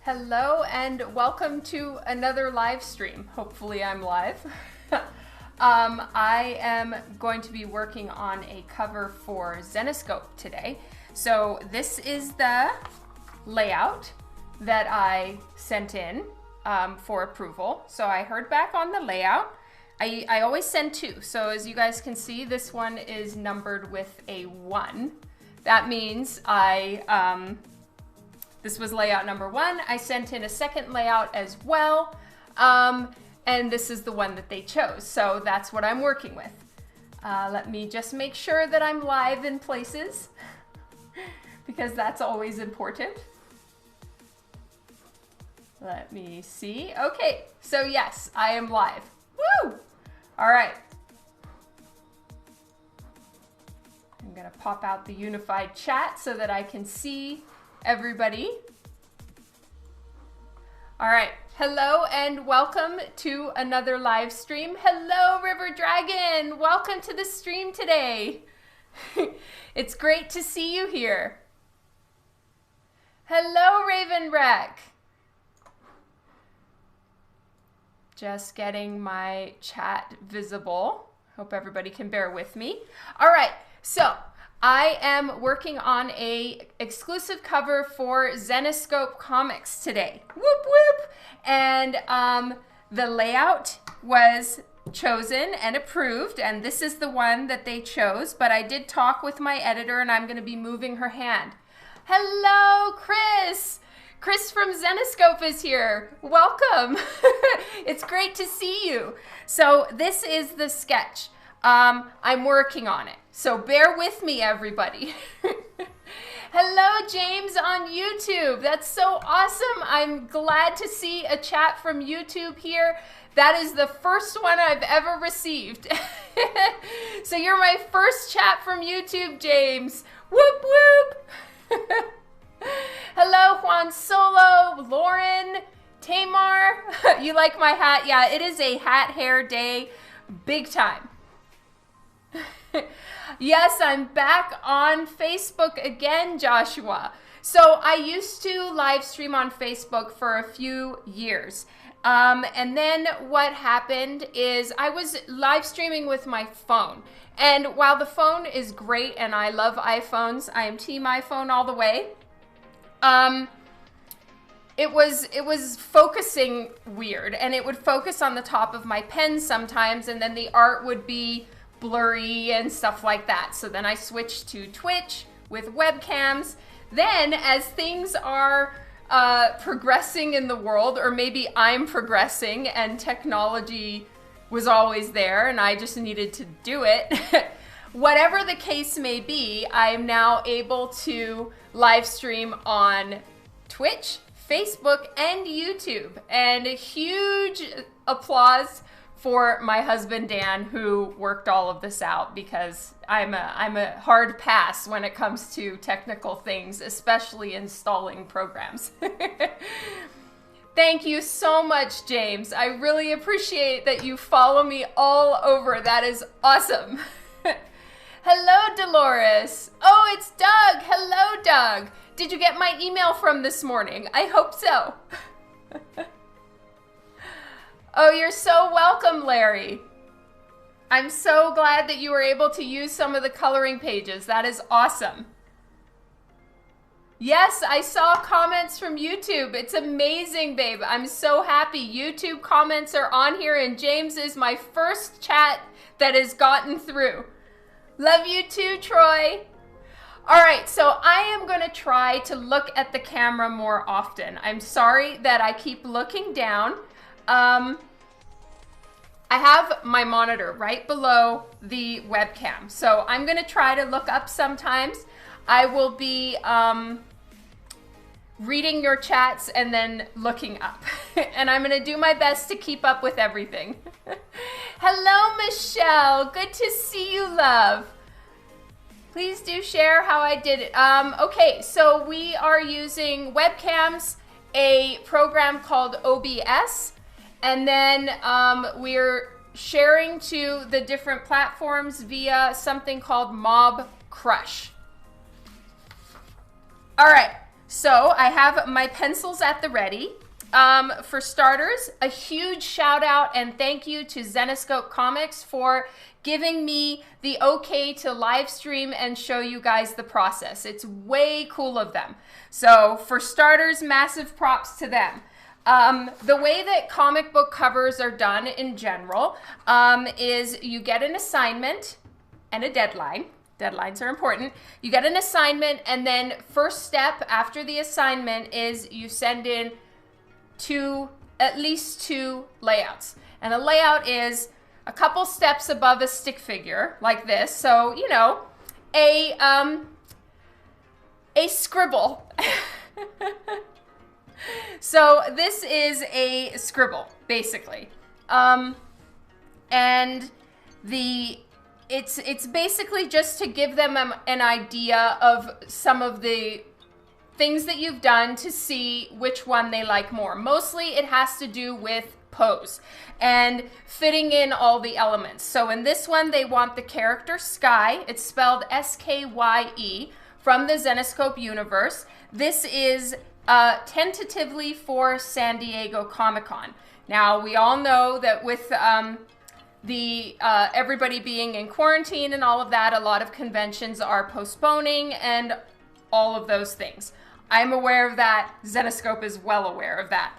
Hello and welcome to another live stream. Hopefully I'm live. I am going to be working on a cover for Zenescope today. So this is the layout that I sent in for approval. So I heard back on the layout. I always send two. So as you guys can see, this one is numbered with a 1. That means this was layout number 1. I sent in a second layout as well. And this is the one that they chose. So that's what I'm working with. Let me just make sure that I'm live in places because that's always important. Let me see. Okay, so yes, I am live. Woo! All right. I'm gonna pop out the unified chat so that I can see everybody. All right, hello and welcome to another live stream. Hello, River Dragon. Welcome to the stream today. It's great to see you here. Hello, Raven Wreck. Just getting my chat visible. Hope everybody can bear with me. All right, so I am working on a exclusive cover for Zenescope Comics today. Whoop whoop! And the layout was chosen and approved, and this is the one that they chose, but I did talk with my editor and I'm gonna be moving her hand. Hello, Chris! Chris from Zenescope is here. Welcome. It's great to see you. So this is the sketch. I'm working on it. So bear with me, everybody. Hello, James on YouTube. That's so awesome. I'm glad to see a chat from YouTube here. That is the first one I've ever received. So you're my first chat from YouTube, James. Whoop, whoop. Hello, Juan Solo, Lauren, Tamar. You like my hat? Yeah, it is a hat hair day, big time. Yes, I'm back on Facebook again, Joshua. So I used to live stream on Facebook for a few years. And then what happened is I was live streaming with my phone. And while the phone is great and I love iPhones, I am team iPhone all the way. It was focusing weird, and it would focus on the top of my pen sometimes, and then the art would be blurry and stuff like that. So then I switched to Twitch with webcams. Then as things are progressing in the world, or maybe I'm progressing and technology was always there and I just needed to do it, whatever the case may be, I'm now able to live stream on Twitch, Facebook, and YouTube. And a huge applause for my husband Dan, who worked all of this out, because I'm a hard pass when it comes to technical things, especially installing programs. Thank you so much, James. I really appreciate that you follow me all over. That is awesome. Hello, Dolores. Oh, it's Doug. Hello, Doug. Did you get my email from this morning? I hope so. Oh, you're so welcome, Larry. I'm so glad that you were able to use some of the coloring pages. That is awesome. Yes, I saw comments from YouTube. It's amazing, babe. I'm so happy. YouTube comments are on here, and James is my first chat that has gotten through. Love you too, Troy. All right, so I am going to try to look at the camera more often. I'm sorry that I keep looking down. I have my monitor right below the webcam, so I'm going to try to look up sometimes. I will be reading your chats and then looking up. And I'm going to do my best to keep up with everything. Hello, Michelle. Good to see you, love. Please do share how I did it. Okay, so we are using webcams, a program called OBS, and then we're sharing to the different platforms via something called Mob Crush. All right, So I have my pencils at the ready. For starters, a huge shout out and thank you to Zenescope Comics for giving me the okay to live stream and show you guys the process. It's way cool of them. So for starters, massive props to them. The way that comic book covers are done in general is you get an assignment and a deadline. Deadlines are important. You get an assignment, and then first step after the assignment is you send in at least two layouts. And a layout is a couple steps above a stick figure like this. So, you know, a scribble. So this is a scribble, basically. And it's basically just to give them an idea of some of the things that you've done to see which one they like more. Mostly it has to do with pose and fitting in all the elements. So in this one, they want the character Skye. It's spelled S-K-Y-E from the Zenescope universe. This is tentatively for San Diego Comic-Con. Now, we all know that with everybody being in quarantine and all of that, a lot of conventions are postponing and all of those things. I'm aware of that. Zenescope is well aware of that.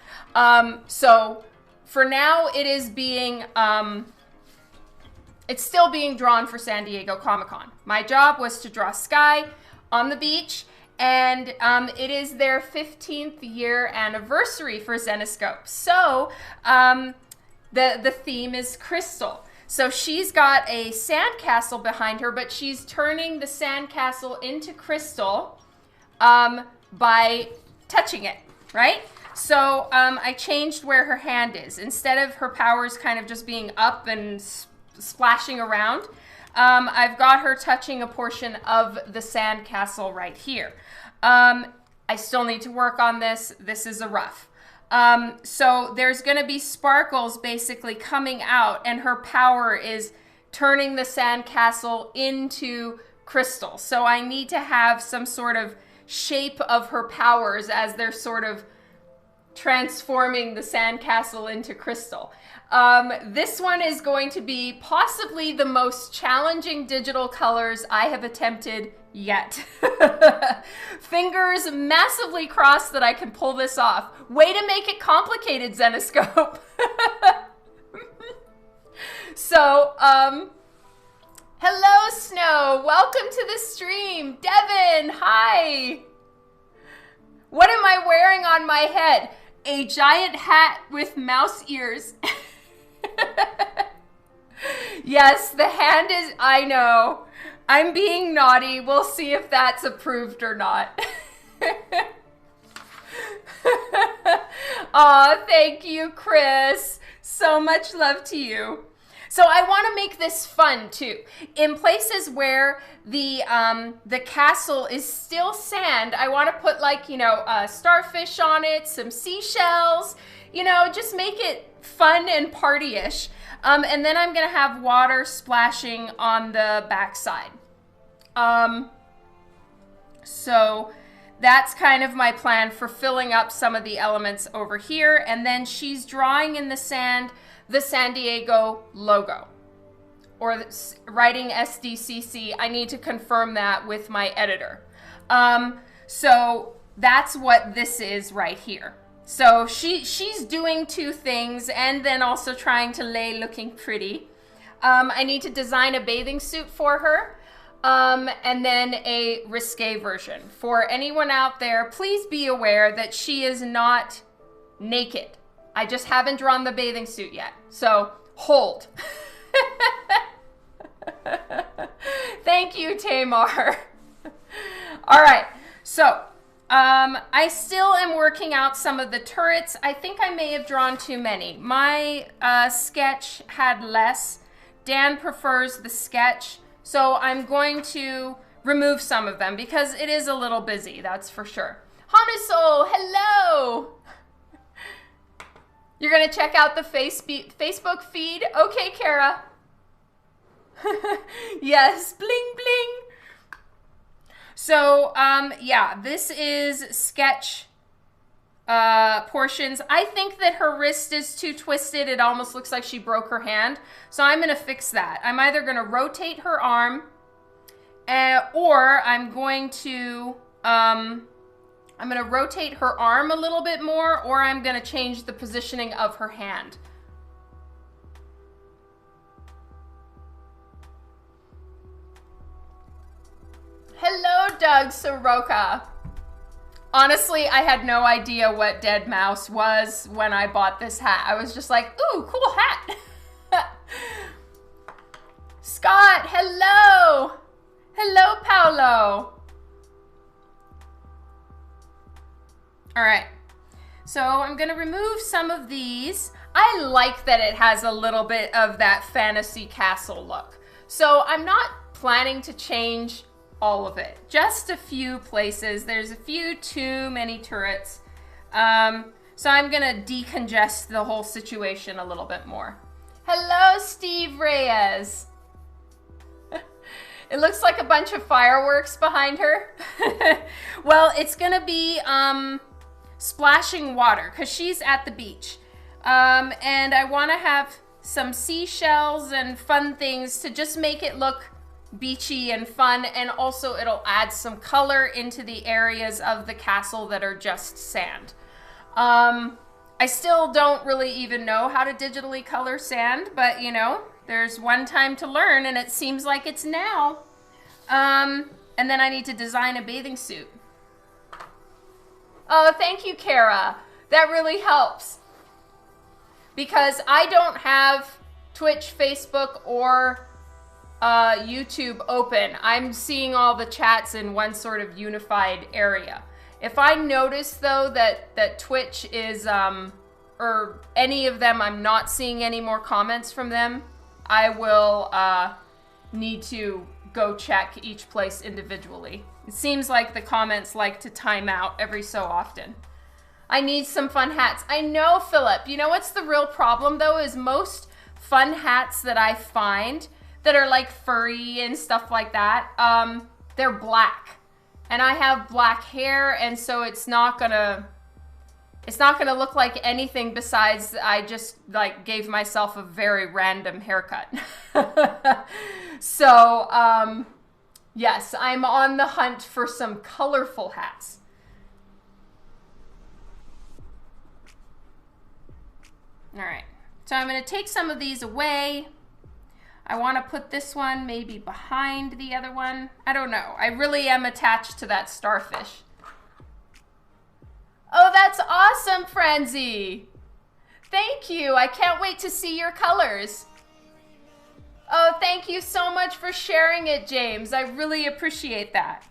So for now, it is being, it's still being drawn for San Diego Comic-Con. My job was to draw Skye on the beach, and it is their 15th year anniversary for Zenescope. So the theme is crystal. So she's got a sandcastle behind her, but she's turning the sandcastle into crystal by touching it, right? So I changed where her hand is. Instead of her powers kind of just being up and splashing around, I've got her touching a portion of the sandcastle right here. I still need to work on this. This is a rough. So there's going to be sparkles basically coming out, and her power is turning the sandcastle into crystal. So I need to have some sort of shape of her powers as they're sort of transforming the sandcastle into crystal. This one is going to be possibly the most challenging digital colors I have attempted yet. Fingers massively crossed that I can pull this off. Way to make it complicated, Zenescope. So, hello, Snow. Welcome to the stream. Devin, hi. What am I wearing on my head? A giant hat with mouse ears. Yes, the hand is, I know. I'm being naughty. We'll see if that's approved or not. Aw, thank you, Chris. So much love to you. So I want to make this fun too. In places where the castle is still sand, I want to put, like, you know, starfish on it, some seashells, you know, just make it fun and party-ish. And then I'm going to have water splashing on the backside. So that's kind of my plan for filling up some of the elements over here. And then she's drawing in the sand the San Diego logo, or writing SDCC. I need to confirm that with my editor. So that's what this is right here. So she's doing two things and then also trying to lay looking pretty. I need to design a bathing suit for her, and then a risque version. For anyone out there, please be aware that she is not naked. I just haven't drawn the bathing suit yet. So hold. Thank you, Tamar. All right, so I still am working out some of the turrets. I think I may have drawn too many. My sketch had less. Dan prefers the sketch, so I'm going to remove some of them because it is a little busy, that's for sure. Hanusol, hello! You're gonna check out the Facebook feed? Okay, Kara. Yes, bling bling. So, yeah, this is sketch portions. I think that her wrist is too twisted. It almost looks like she broke her hand. So I'm going to fix that. I'm either going to rotate her arm or I'm going to rotate her arm a little bit more, or I'm going to change the positioning of her hand. Hello, Doug Soroka. Honestly, I had no idea what Dead Mouse was when I bought this hat. I was just like, ooh, cool hat. Scott, hello. Hello, Paolo. All right, so I'm gonna remove some of these. I like that it has a little bit of that fantasy castle look. So I'm not planning to change all of it, just a few places. There's a few too many turrets. So I'm gonna decongest the whole situation a little bit more. Hello, Steve Reyes. It looks like a bunch of fireworks behind her. Well, it's gonna be splashing water because she's at the beach. And I wanna have some seashells and fun things to just make it look beachy and fun, and also it'll add some color into the areas of the castle that are just sand. I still don't really even know how to digitally color sand, but you know, there's one time to learn and it seems like it's now. And then I need to design a bathing suit. Oh, thank you, Kara. That really helps. Because I don't have Twitch, Facebook, or YouTube open. I'm seeing all the chats in one sort of unified area. If I notice though that Twitch is or any of them, I'm not seeing any more comments from them, I will need to go check each place individually. It seems like the comments like to time out every so often. I need some fun hats. I know, Philip. You know what's the real problem though is most fun hats that I find that are like furry and stuff like that, they're black. And I have black hair, and so it's not gonna look like anything besides I just like gave myself a very random haircut. So, yes, I'm on the hunt for some colorful hats. All right, so I'm gonna take some of these away. I want to put this one maybe behind the other one. I don't know. I really am attached to that starfish. Oh, that's awesome, Franzi. Thank you. I can't wait to see your colors. Oh, thank you so much for sharing it, James. I really appreciate that.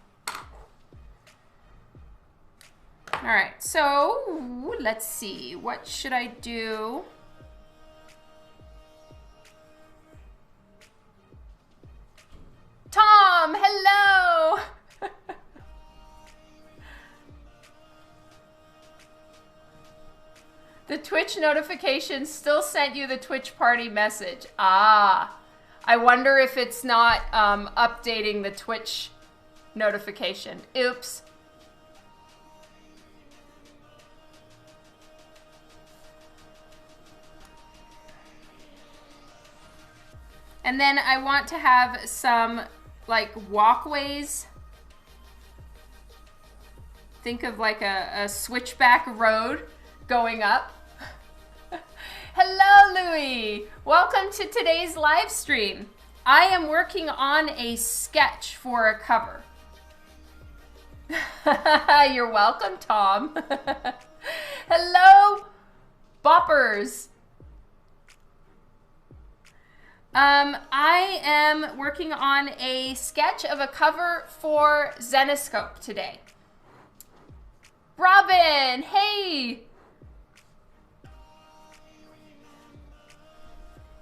All right, so let's see. What should I do? Tom, hello. The Twitch notification still sent you the Twitch party message. Ah, I wonder if it's not updating the Twitch notification. Oops. And then I want to have some like walkways. Think of like a switchback road going up. Hello, Louie. Welcome to today's live stream. I am working on a sketch for a cover. You're welcome, Tom. Hello, boppers. I am working on a sketch of a cover for Zenescope today. Robin, hey!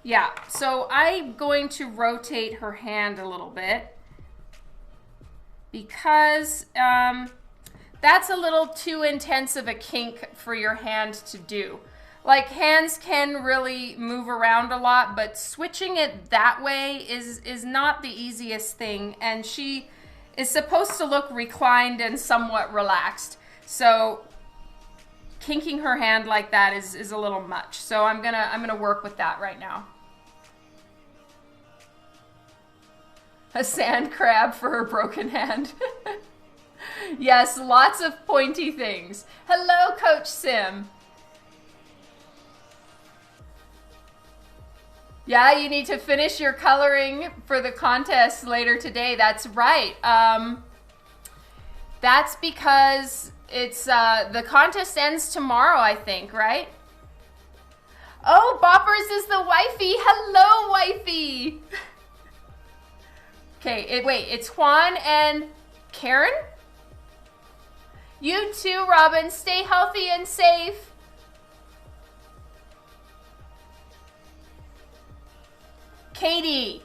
Yeah, so I'm going to rotate her hand a little bit because that's a little too intense of a kink for your hand to do. Like, hands can really move around a lot, but switching it that way is not the easiest thing. And she is supposed to look reclined and somewhat relaxed. So kinking her hand like that is a little much. So I'm gonna work with that right now. A sand crab for her broken hand. Yes, lots of pointy things. Hello, Coach Sim. Yeah, you need to finish your coloring for the contest later today. That's right. That's because it's the contest ends tomorrow, I think, right? Oh, Boppers is the wifey. Hello, wifey. Okay, wait, it's Juan and Karen? You too, Robin. Stay healthy and safe. Katie.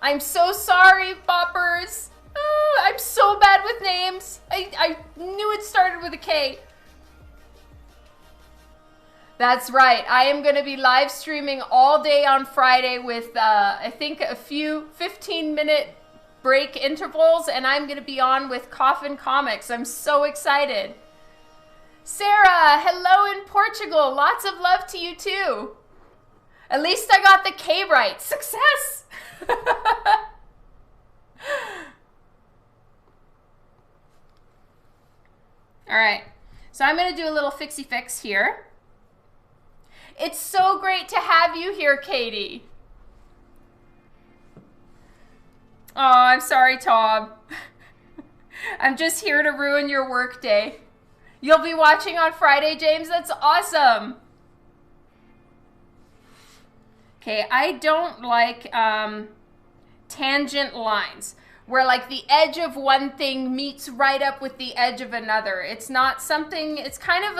I'm so sorry, Boppers. Oh, I'm so bad with names. I knew it started with a K. That's right. I am going to be live streaming all day on Friday with, I think, a few 15-minute break intervals, and I'm going to be on with Coffin Comics. I'm so excited. Sarah, hello in Portugal. Lots of love to you, too. At least I got the K right. Success! All right. So I'm going to do a little fixie fix here. It's so great to have you here, Katie. Oh, I'm sorry, Tom. I'm just here to ruin your work day. You'll be watching on Friday, James? That's awesome. Okay, I don't like tangent lines where like the edge of one thing meets right up with the edge of another. It's not something, it's kind of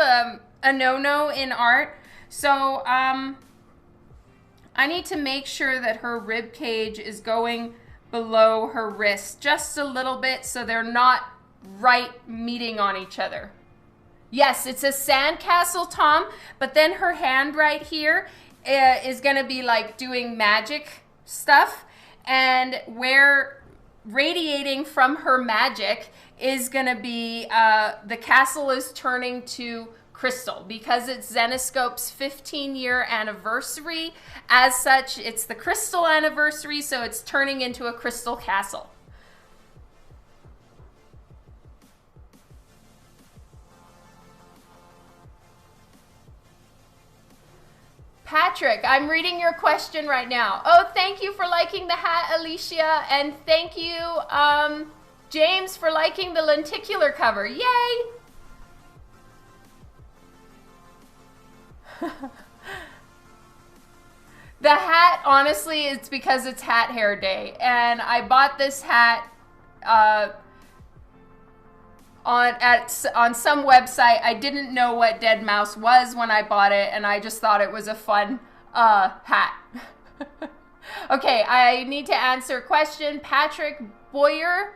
a no-no in art. So I need to make sure that her rib cage is going below her wrist just a little bit so they're not right meeting on each other. Yes, it's a sandcastle, Tom, but then her hand right here is going to be like doing magic stuff, and where radiating from her magic is going to be the castle is turning to crystal because it's Zenescope's 15-year anniversary. As such, it's the crystal anniversary, so it's turning into a crystal castle. Patrick, I'm reading your question right now. Oh, thank you for liking the hat, Alicia, and thank you, James, for liking the lenticular cover. Yay! The hat, honestly, it's because it's hat hair day, and I bought this hat on some website. I didn't know what dead mouse was when I bought it, and I just thought it was a fun hat. Okay, I need to answer a question. Patrick Boyer,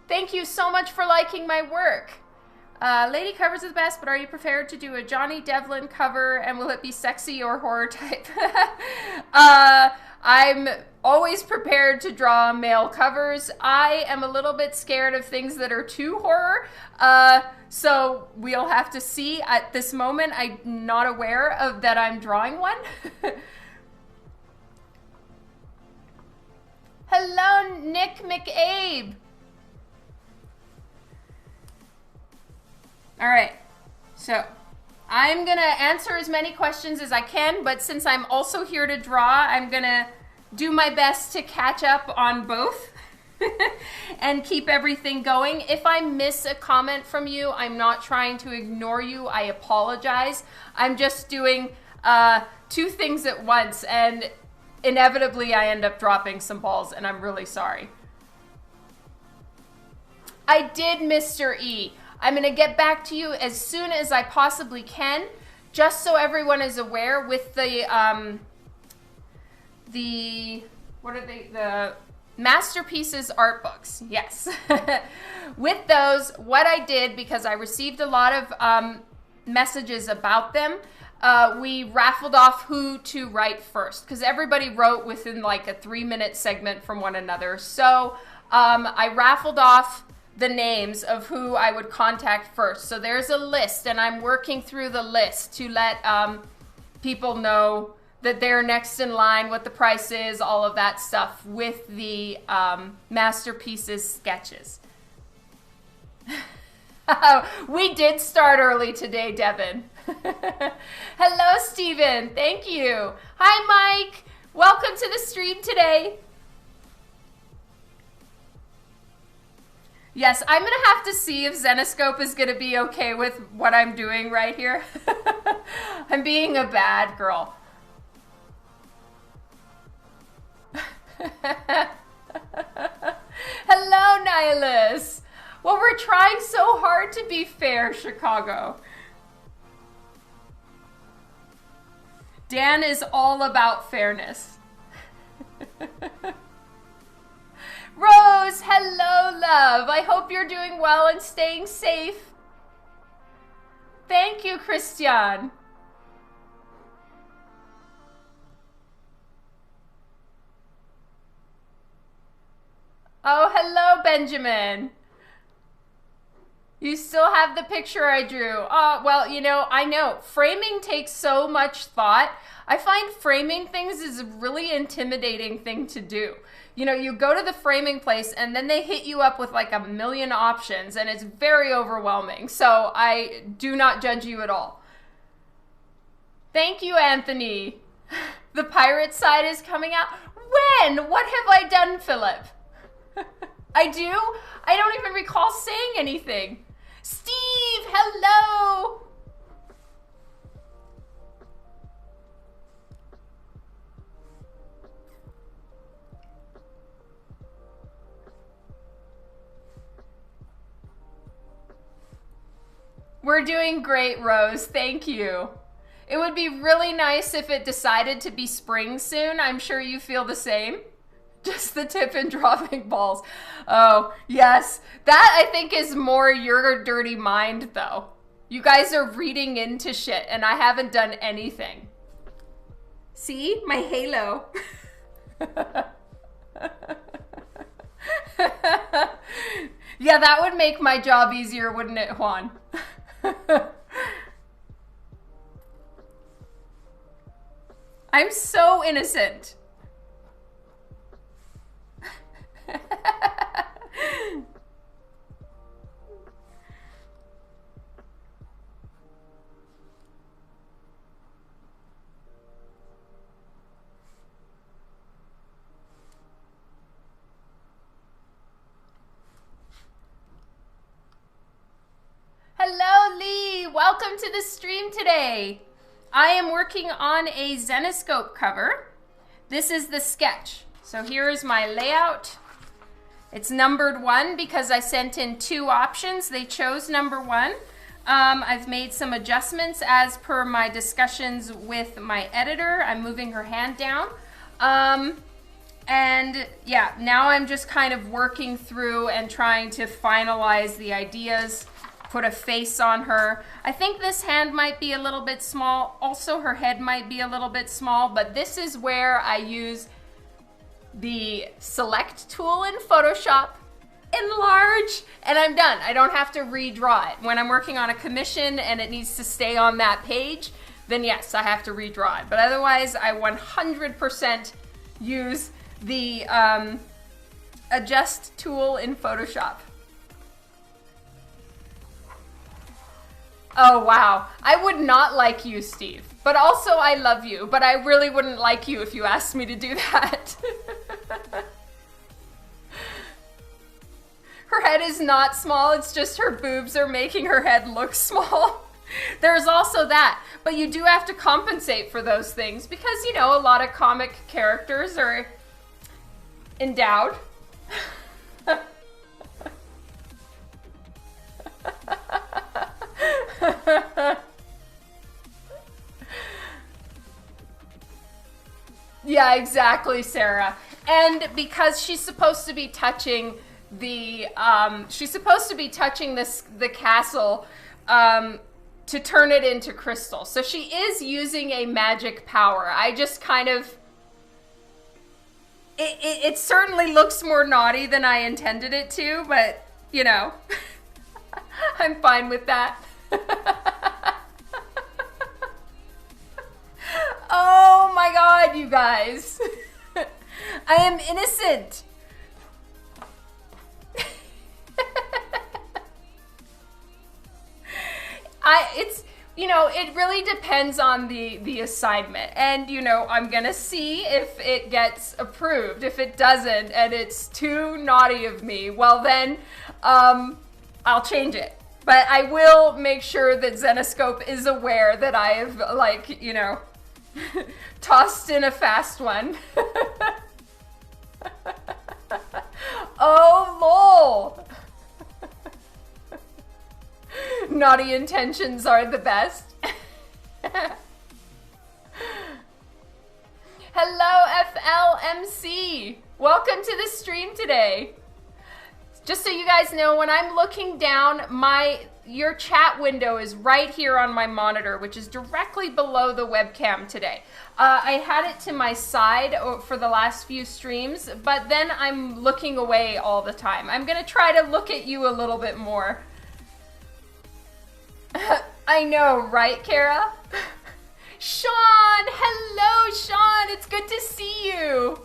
thank you so much for liking my work. Lady covers are the best, but are you prepared to do a Johnny Devlin cover, and will it be sexy or horror type? I'm always prepared to draw male covers. I am a little bit scared of things that are too horror, so we'll have to see. At this moment, I'm not aware of that I'm drawing one. Hello, Nick McAbe. All right, so I'm gonna answer as many questions as I can, but since I'm also here to draw, I'm gonna do my best to catch up on both and keep everything going. If I miss a comment from you, I'm not trying to ignore you. I apologize. I'm just doing two things at once, and inevitably I end up dropping some balls, and I'm really sorry. I did, Mr. E. I'm going to get back to you as soon as I possibly can, just so everyone is aware with the what are they? The Masterpieces art books. Yes. With those, what I did, because I received a lot of messages about them, we raffled off who to write first, because everybody wrote within like a 3-minute segment from one another. So I raffled off the names of who I would contact first. So there's a list, and I'm working through the list to let people know that they're next in line, what the price is, all of that stuff with the Masterpieces sketches. We did start early today, Devin. Hello, Stephen. Thank you. Hi, Mike. Welcome to the stream today. Yes, I'm going to have to see if Zenescope is going to be okay with what I'm doing right here. I'm being a bad girl. Hello, Nihilus. Well, we're trying so hard to be fair, Chicago. Dan is all about fairness. Rose, hello, love. I hope you're doing well and staying safe. Thank you, Christian. Oh, hello, Benjamin. You still have the picture I drew. Oh, well, you know, I know. Framing takes so much thought. I find framing things is a really intimidating thing to do. You know, you go to the framing place and then they hit you up with like a million options and it's very overwhelming. So I do not judge you at all. Thank you, Anthony. The pirate side is coming out. When? What have I done, Philip? I do? I don't even recall saying anything. Steve, hello. We're doing great, Rose. Thank you. It would be really nice if it decided to be spring soon. I'm sure you feel the same. Just the tip and dropping balls. Oh, yes. That, I think, is more your dirty mind, though. You guys are reading into shit, and I haven't done anything. See? My halo. Yeah, that would make my job easier, wouldn't it, Juan? I'm so innocent. Hello, Lee. Welcome to the stream today. I am working on a Zenescope cover. This is the sketch. So here is my layout. It's numbered 1 because I sent in 2 options. They chose number 1. I've made some adjustments as per my discussions with my editor. I'm moving her hand down. And yeah, now I'm just kind of working through and trying to finalize the ideas, put a face on her. I think this hand might be a little bit small. Also, her head might be a little bit small, but this is where I use the select tool in Photoshop, enlarge, and I'm done. I don't have to redraw it. When I'm working on a commission and it needs to stay on that page, then yes, I have to redraw it. But otherwise, I 100% use the adjust tool in Photoshop. Oh, wow. I would not like you, Steve. But also, I love you. But I really wouldn't like you if you asked me to do that. Her head is not small. It's just her boobs are making her head look small. There's also that. But you do have to compensate for those things because, you know, a lot of comic characters are endowed. Yeah, exactly, Sarah. And because she's supposed to be touching the the castle to to turn it into crystal. So she is using a magic power. I just kind of... It certainly looks more naughty than I intended it to, but, you know, I'm fine with that. Oh my God, you guys. I am innocent. It's, you know, it really depends on the assignment. And, you know, I'm going to see if it gets approved. If it doesn't and it's too naughty of me, well then, I'll change it. But I will make sure that Zenescope is aware that I have, like, you know, tossed in a fast one. Oh, lol. Naughty intentions are the best. Hello, FLMC. Welcome to the stream today. Just so you guys know, when I'm looking down, your chat window is right here on my monitor, which is directly below the webcam today. I had it to my side for the last few streams, but then I'm looking away all the time. I'm gonna try to look at you a little bit more. I know, right, Kara? Sean! Hello, Sean! It's good to see you!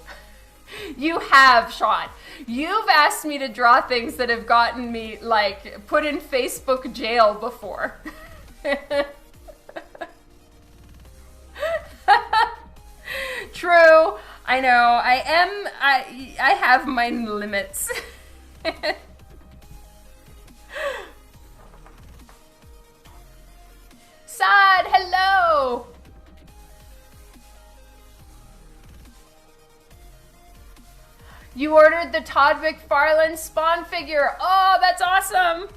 You have, Sean. You've asked me to draw things that have gotten me, like, put in Facebook jail before. True. I know. I have my limits. Sad, hello! You ordered the Todd McFarlane Spawn figure. Oh, that's awesome!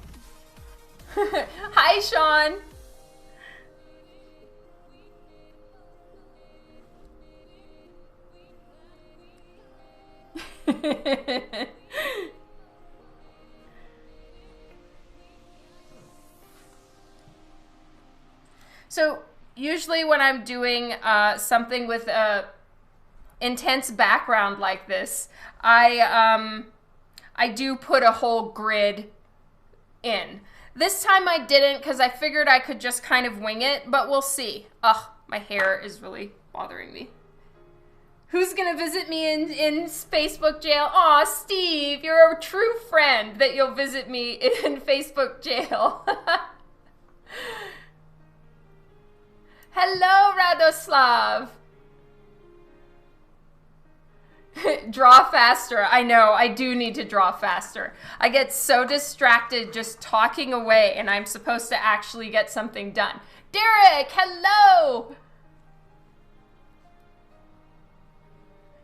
Hi, Sean! So usually when I'm doing something with a intense background like this, I do put a whole grid in. This time I didn't because I figured I could just kind of wing it, but we'll see. Ugh, my hair is really bothering me. Who's gonna visit me in Facebook jail? Aw, Steve, you're a true friend that you'll visit me in Facebook jail. Hello, Radoslav. Draw faster. I know, I do need to draw faster. I get so distracted just talking away and I'm supposed to actually get something done. Derek, hello.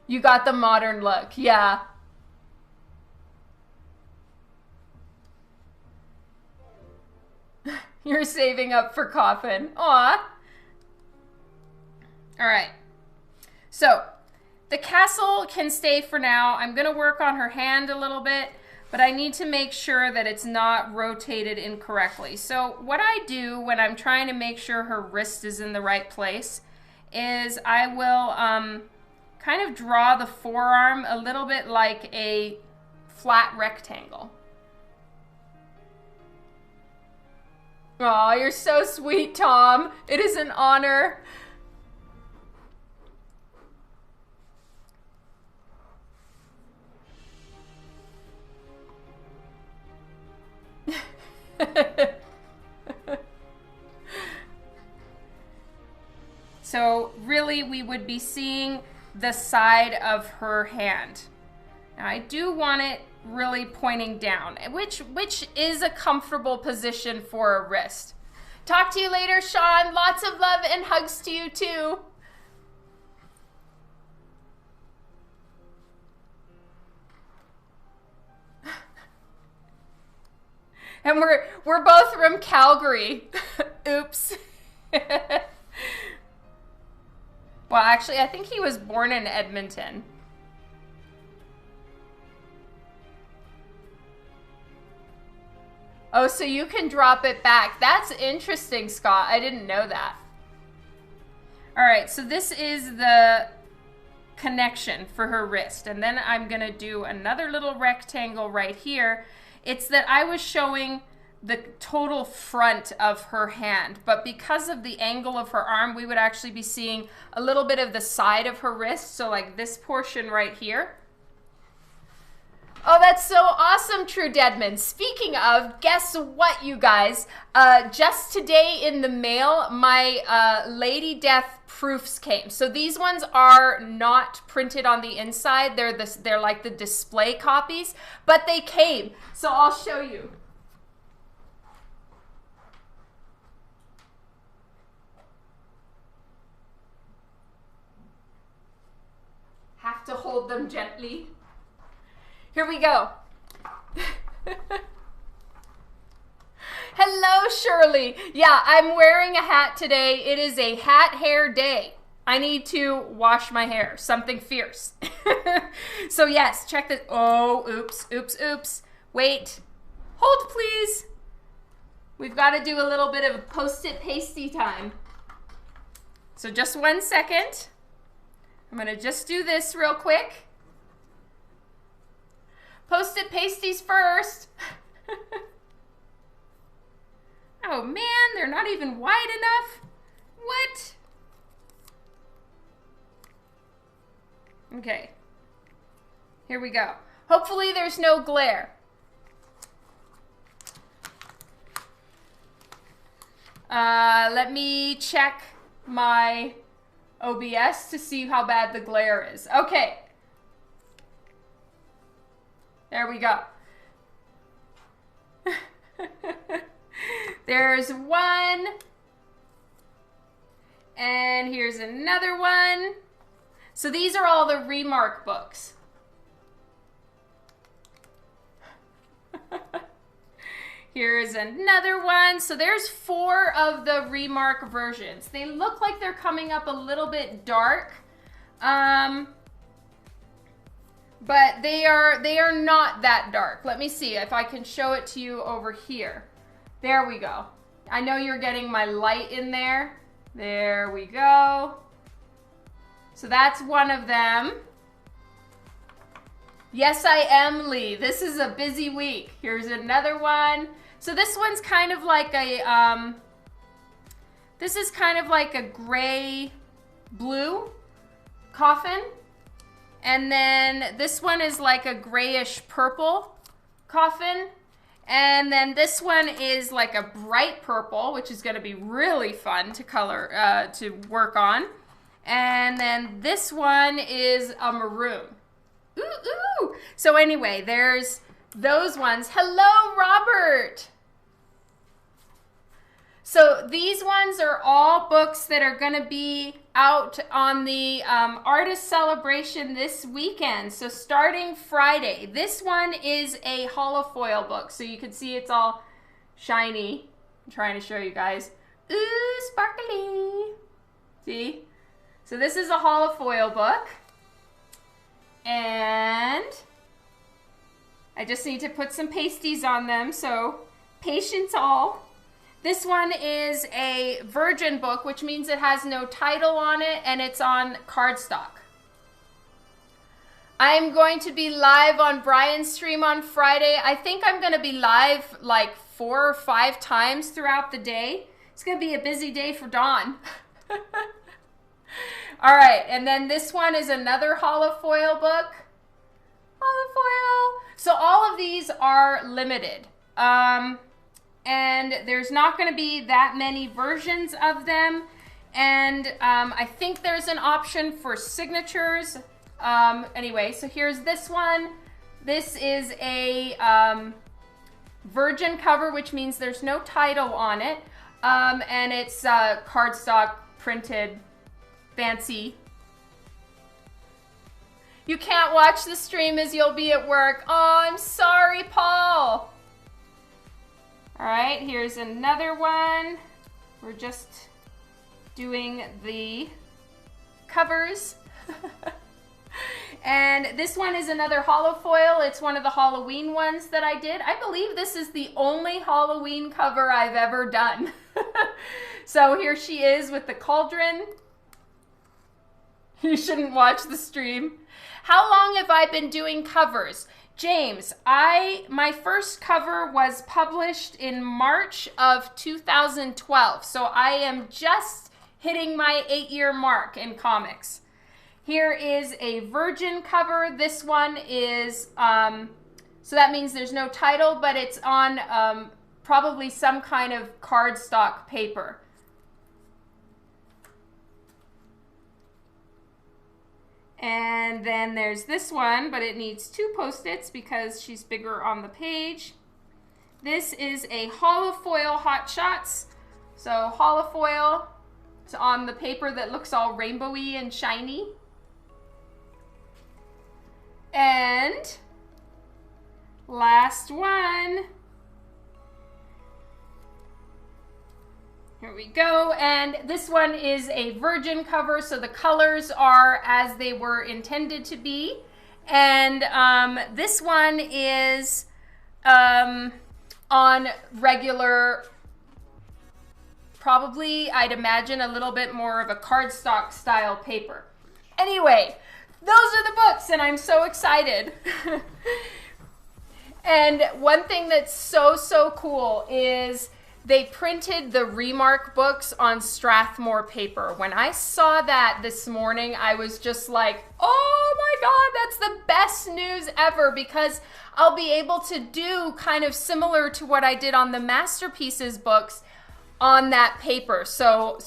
You got the modern look, yeah. You're saving up for coffin. Aw. All right, so the castle can stay for now. I'm gonna work on her hand a little bit, but I need to make sure that it's not rotated incorrectly. So what I do when I'm trying to make sure her wrist is in the right place is I will kind of draw the forearm a little bit like a flat rectangle. Aw, you're so sweet, Tom. It is an honor. So really we would be seeing the side of her hand. Now I do want it really pointing down, which is a comfortable position for a wrist. Talk to you later, Sean. Lots of love and hugs to you too. And we're both from Calgary. Oops. Well, actually, I think he was born in Edmonton. Oh, so you can drop it back. That's interesting, Scott. I didn't know that. All right, so this is the connection for her wrist. And then I'm gonna do another little rectangle right here. It's that I was showing the total front of her hand, but because of the angle of her arm, we would actually be seeing a little bit of the side of her wrist. So like this portion right here. Oh, that's so awesome, True Deadman. Speaking of, guess what, you guys? Just today in the mail, my Lady Death proofs came. So these ones are not printed on the inside. They're like the display copies, but they came. So I'll show you. Have to hold them gently. Here we go. Hello, Shirley. Yeah, I'm wearing a hat today. It is a hat hair day. I need to wash my hair. Something fierce. So yes, check this. Oh, oops, oops, oops. Wait. Hold, please. We've got to do a little bit of a post-it pasty time. So just 1 second. I'm going to just do this real quick. Post-it pasties first. Oh man, they're not even wide enough. What? Okay. Here we go. Hopefully there's no glare. Let me check my OBS to see how bad the glare is. Okay. There we go. There's one. And here's another one. So these are all the Remark books. Here's another one. So there's 4 of the Remark versions. They look like they're coming up a little bit dark. But they are not that dark. Let me see if I can show it to you over here. There we go. I know you're getting my light in there. There we go. So that's one of them. Yes, I am, Lee. This is a busy week. Here's another one. So this one's kind of like a, this is kind of like a gray blue coffin. And then this one is like a grayish purple coffin. And then this one is like a bright purple, which is going to be really fun to color, to work on. And then this one is a maroon. Ooh, ooh. So anyway, there's those ones. Hello, Robert. So these ones are all books that are going to be out on the artist celebration this weekend. So starting Friday, this one is a holofoil book. So you can see it's all shiny. I'm trying to show you guys. Ooh, sparkly. See? So this is a holofoil book. And I just need to put some pasties on them. So patience all. This one is a virgin book, which means it has no title on it, and it's on cardstock. I'm going to be live on Brian's stream on Friday. I think I'm going to be live like 4 or 5 times throughout the day. It's going to be a busy day for Dawn. All right, and then this one is another holofoil book. Holofoil. So all of these are limited. And there's not going to be that many versions of them. And I think there's an option for signatures. Anyway, so here's this one. This is a virgin cover, which means there's no title on it. And it's cardstock printed, fancy. You can't watch the stream as you'll be at work. Oh, I'm sorry, Paul. All right, here's another one. We're just doing the covers. And this one is another hollow foil. It's one of the Halloween ones that I did. I believe this is the only Halloween cover I've ever done. So here she is with the cauldron. You shouldn't watch the stream. How long have I been doing covers? James, my first cover was published in March of 2012. So I am just hitting my 8-year mark in comics. Here is a Virgin cover. This one is, so that means there's no title, but it's on probably some kind of cardstock paper. And then there's this one, but it needs 2 Post-its because she's bigger on the page. This is a hollow foil Hot Shots. So hollow foil, it's on the paper that looks all rainbowy and shiny. And last one. Here we go, and this one is a Virgin cover, so the colors are as they were intended to be. And this one is on regular, probably I'd imagine a little bit more of a cardstock style paper. Anyway, those are the books, and I'm so excited. And one thing that's so cool is they printed the Remark books on Strathmore paper. When I saw that this morning, I was just like, oh my God, that's the best news ever, because I'll be able to do kind of similar to what I did on the Masterpieces books on that paper. So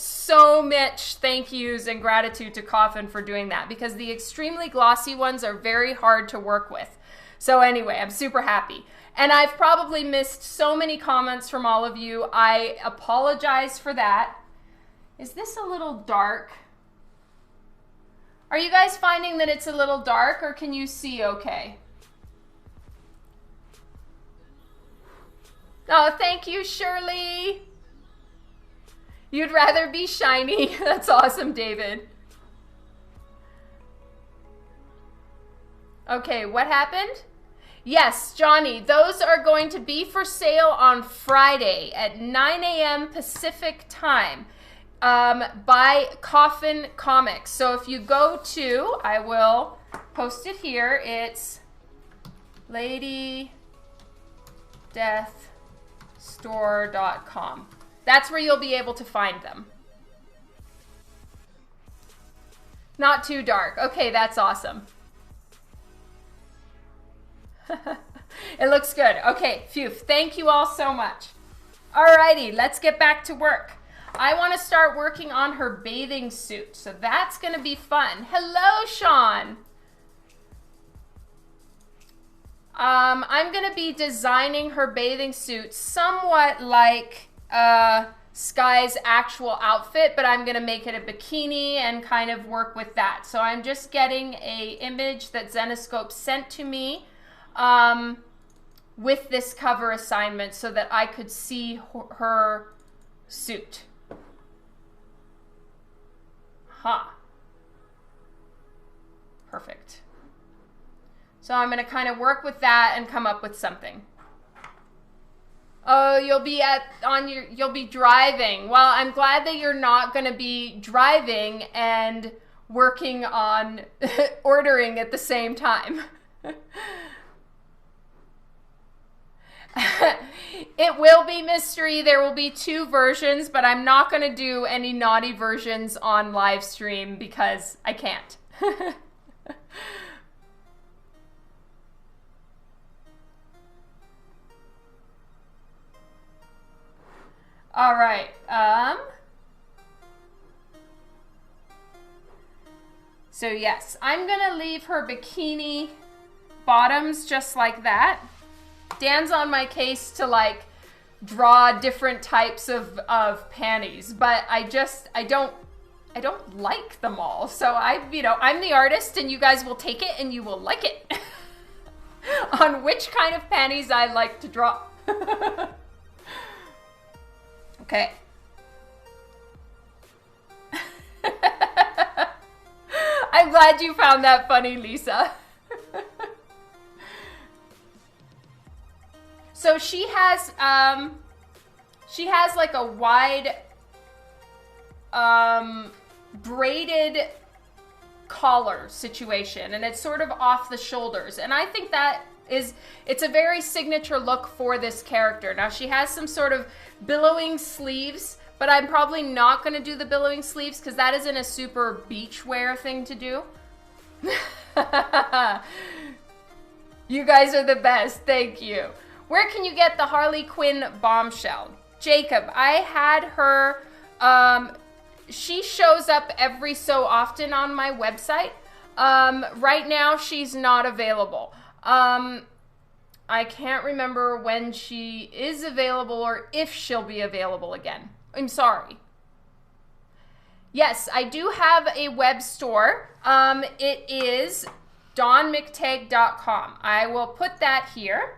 much thank yous and gratitude to Coffin for doing that, because the extremely glossy ones are very hard to work with. So anyway, I'm super happy. And I've probably missed so many comments from all of you. I apologize for that. Is this a little dark? Are you guys finding that it's a little dark, or can you see okay? Oh, thank you, Shirley. You'd rather be shiny. That's awesome, David. Okay, what happened? Yes, Johnny, those are going to be for sale on Friday at 9 a.m. Pacific time by Coffin Comics. So if you go to, I will post it here, it's ladydeathstore.com. That's where you'll be able to find them. Not too dark. Okay, that's awesome. It looks good. Okay, phew. Thank you all so much. Alrighty, let's get back to work. I want to start working on her bathing suit, so that's going to be fun. Hello, Sean. I'm going to be designing her bathing suit somewhat like Skye's actual outfit, but I'm going to make it a bikini and kind of work with that. So I'm just getting an image that Zenescope sent to me with this cover assignment so that I could see her suit. Perfect. So I'm going to kind of work with that and come up with something. Oh, you'll be driving. Well, I'm glad that you're not going to be driving and working on ordering at the same time. It will be mystery. There will be 2 versions, but I'm not going to do any naughty versions on live stream because I can't. All right. So yes, I'm going to leave her bikini bottoms just like that. Dan's on my case to like draw different types of panties, but I don't like them all. So I'm the artist, and you guys will take it and you will like it on which kind of panties I like to draw. Okay. I'm glad glad you found that funny, Lisa. So she has like a wide braided collar situation, and it's sort of off the shoulders, and I think that it's a very signature look for this character. Now she has some sort of billowing sleeves, but I'm probably not going to do the billowing sleeves because that isn't a super beachwear thing to do. You guys are the best. Thank you. Where can you get the Harley Quinn bombshell? Jacob, I had her, she shows up every so often on my website. Right now she's not available. I can't remember when she is available or if she'll be available again. I'm sorry. Yes, I do have a web store. It is dawnmctague.com. I will put that here.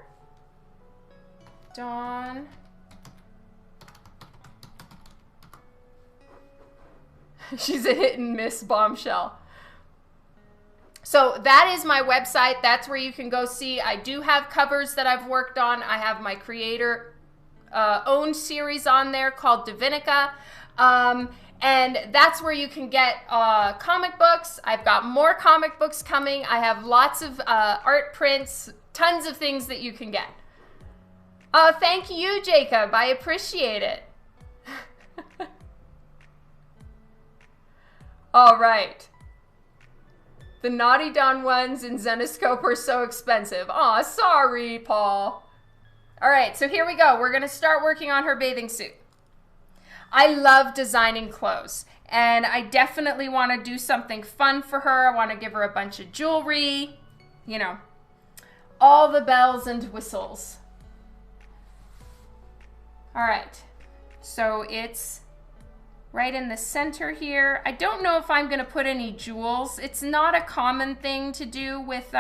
Dawn. She's a hit and miss bombshell. So that is my website. That's where you can go see. I do have covers that I've worked on. I have my creator owned series on there called Divinica. And that's where you can get comic books. I've got more comic books coming. I have lots of art prints, tons of things that you can get. Thank you, Jacob. I appreciate it. All right. The Naughty Dawn ones in Zenescope are so expensive. Aw, sorry, Paul. All right, so here we go. We're going to start working on her bathing suit. I love designing clothes, and I definitely want to do something fun for her. I want to give her a bunch of jewelry, you know, all the bells and whistles. All right, so it's right in the center here. I don't know if I'm going to put any jewels. It's not a common thing to do with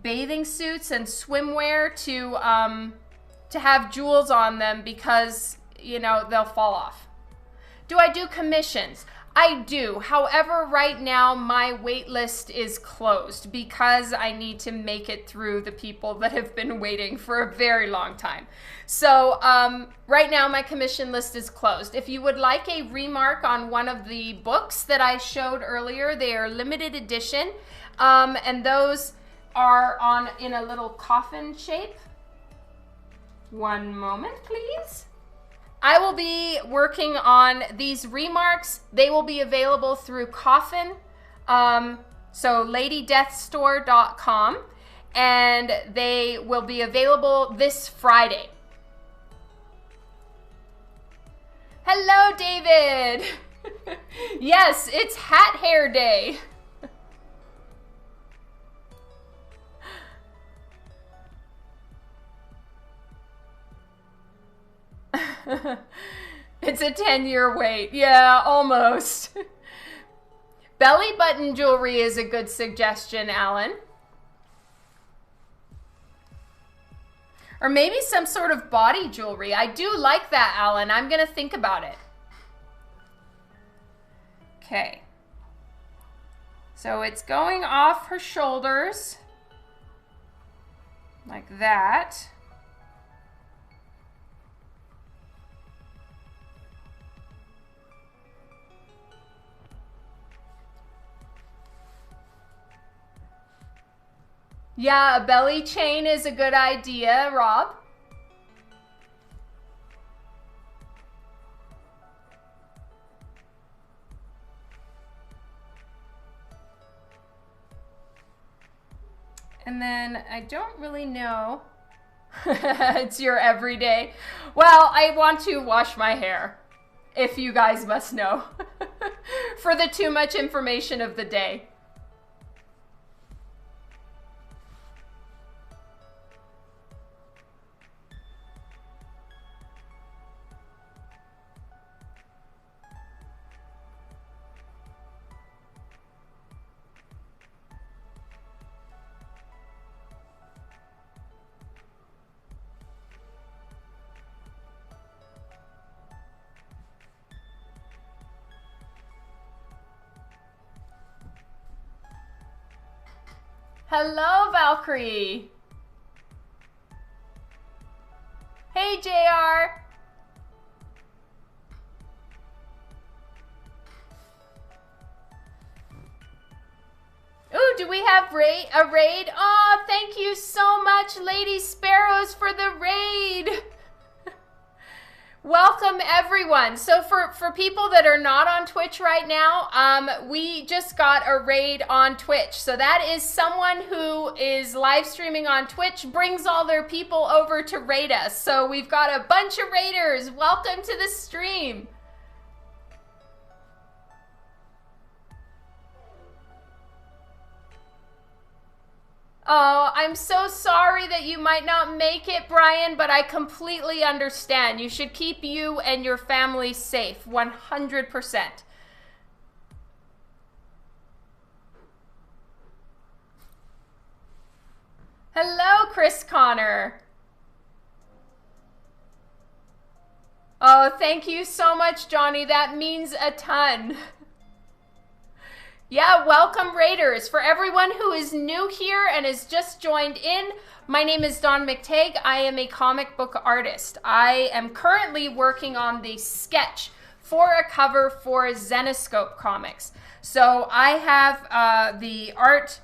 bathing suits and swimwear to have jewels on them because, you know, they'll fall off. Do I do commissions? I do. However, right now my wait list is closed because I need to make it through the people that have been waiting for a very long time. So right now my commission list is closed. If you would like a remark on one of the books that I showed earlier, they are limited edition, and those are in a little coffin shape. One moment, please. I will be working on these remarks. They will be available through Coffin, so ladydeathstore.com, and they will be available this Friday. Hello, David. Yes, it's Hat Hair Day. It's a 10-year wait. Yeah, almost. Belly button jewelry is a good suggestion, Alan. Or maybe some sort of body jewelry. I do like that, Alan. I'm going to think about it. Okay. So it's going off her shoulders like that. Yeah, a belly chain is a good idea, Rob. And then I don't really know. It's your everyday. Well, I want to wash my hair, if you guys must know, for the too much information of the day. Hello, Valkyrie. Hey, JR. Ooh, do we have a raid? Oh, thank you so much, Lady Sparrows, for the raid. Welcome, everyone. So for people that are not on Twitch right now, we just got a raid on Twitch. So that is someone who is live streaming on Twitch, brings all their people over to raid us. So we've got a bunch of raiders. Welcome to the stream. Oh, I'm so sorry that you might not make it, Brian, but I completely understand. You should keep you and your family safe, 100%. Hello, Chris Connor. Oh, thank you so much, Johnny. That means a ton. Yeah, welcome Raiders. For everyone who is new here and has just joined in, my name is Dawn McTagg. I am a comic book artist. I am currently working on the sketch for a cover for Zenescope Comics. So I have the art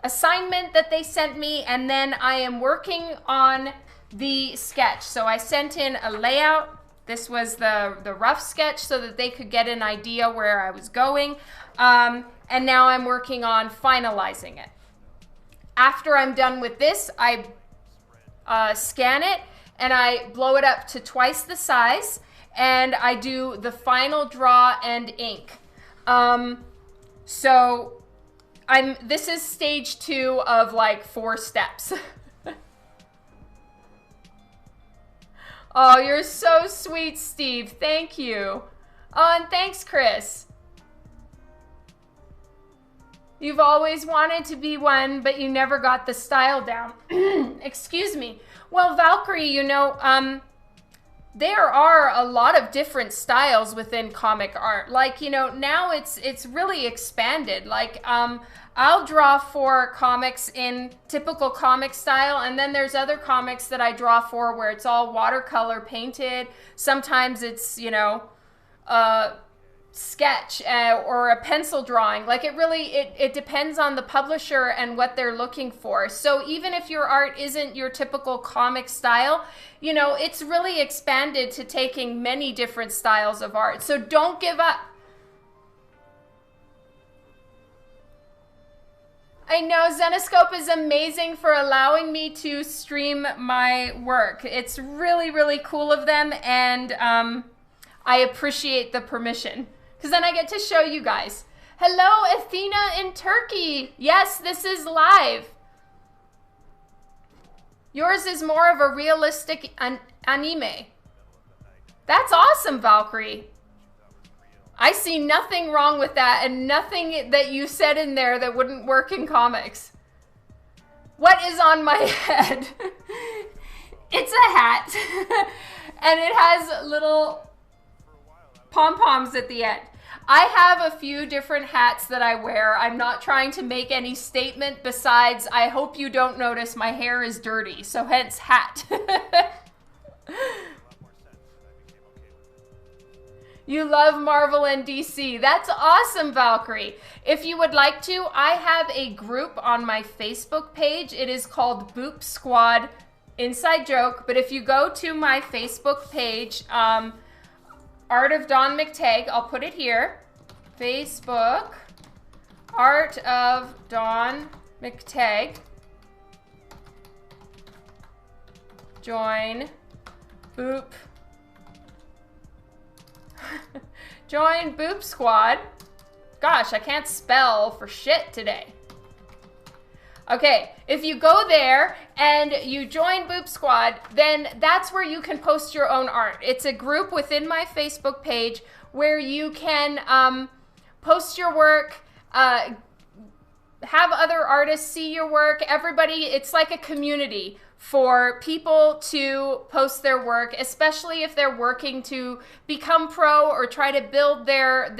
assignment that they sent me, and then I am working on the sketch. So I sent in a layout. This was the rough sketch so that they could get an idea where I was going. And now I'm working on finalizing it. After I'm done with this, I scan it and I blow it up to twice the size, and I do the final draw and ink. So this is stage 2 of like 4 steps. Oh, you're so sweet, Steve. Thank you. Oh, and thanks, Chris. You've always wanted to be one, but you never got the style down. Excuse me. Well, Valkyrie, you know, there are a lot of different styles within comic art. Like, you know, now it's really expanded. Like, I'll draw for comics in typical comic style, and then there's other comics that I draw for where it's all watercolor painted. Sometimes it's, you know, sketch or a pencil drawing. Like it depends on the publisher and what they're looking for. So even if your art isn't your typical comic style, you know, it's really expanded to taking many different styles of art. So don't give up. I know Zenescope is amazing for allowing me to stream my work. It's really, really cool of them, and I appreciate the permission, because then I get to show you guys. Hello, Athena in Turkey. Yes, this is live. Yours is more of a realistic anime. That's awesome, Valkyrie. I see nothing wrong with that, and nothing that you said in there that wouldn't work in comics. What is on my head? It's a hat. And it has little pom-poms at the end. I have a few different hats that I wear. I'm not trying to make any statement besides, I hope you don't notice my hair is dirty, so hence hat. You love Marvel and DC. That's awesome, Valkyrie. If you would like to, I have a group on my Facebook page. It is called Boop Squad. Inside joke, but if you go to my Facebook page, Art of Dawn McTagg, I'll put it here. Facebook, Art of Dawn McTagg. Join Boop. Join Boop Squad. Gosh, I can't spell for shit today. Okay, if you go there and you join Boop Squad, then that's where you can post your own art. It's a group within my Facebook page where you can post your work, have other artists see your work. Everybody, it's like a community for people to post their work, especially if they're working to become pro or try to build their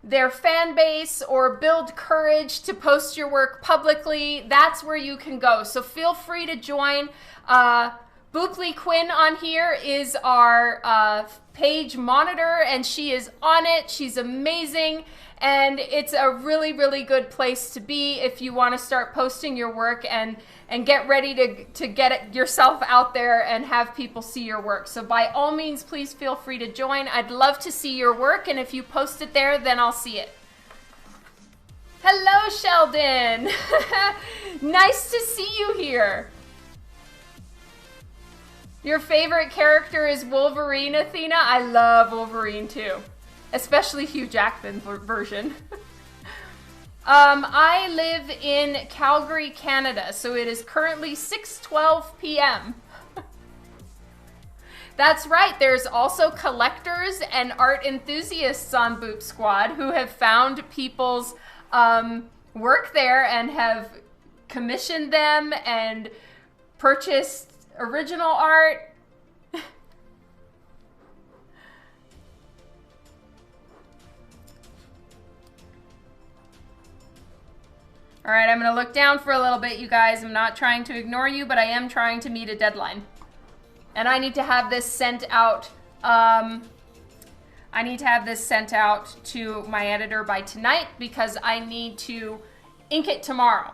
their fan base or build courage to post your work publicly, that's where you can go. So feel free to join. Booply Quinn on here is our page monitor, and she is on it. She's amazing, and it's a really, really good place to be if you want to start posting your work and get ready to get yourself out there and have people see your work. So by all means, please feel free to join. I'd love to see your work, and if you post it there, then I'll see it. Hello, Sheldon. Nice to see you here. Your favorite character is Wolverine, Athena? I love Wolverine too, especially Hugh Jackman's version. I live in Calgary, Canada, so it is currently 6:12 p.m. That's right, there's also collectors and art enthusiasts on Boop Squad who have found people's work there and have commissioned them and purchased original art. All right, I'm going to look down for a little bit, you guys. I'm not trying to ignore you, but I am trying to meet a deadline. And I need to have this sent out. I need to have this sent out to my editor by tonight because I need to ink it tomorrow.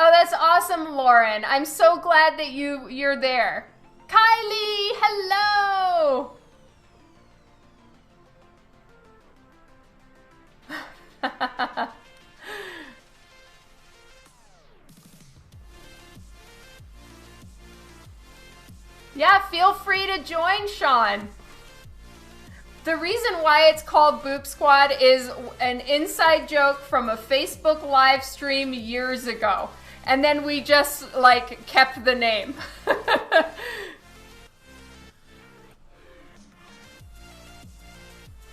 Oh, that's awesome, Lauren. I'm so glad that you're there. Kylie, hello. Yeah, feel free to join, Sean. The reason why it's called Boop Squad is an inside joke from a Facebook live stream years ago. And then we just, like, kept the name.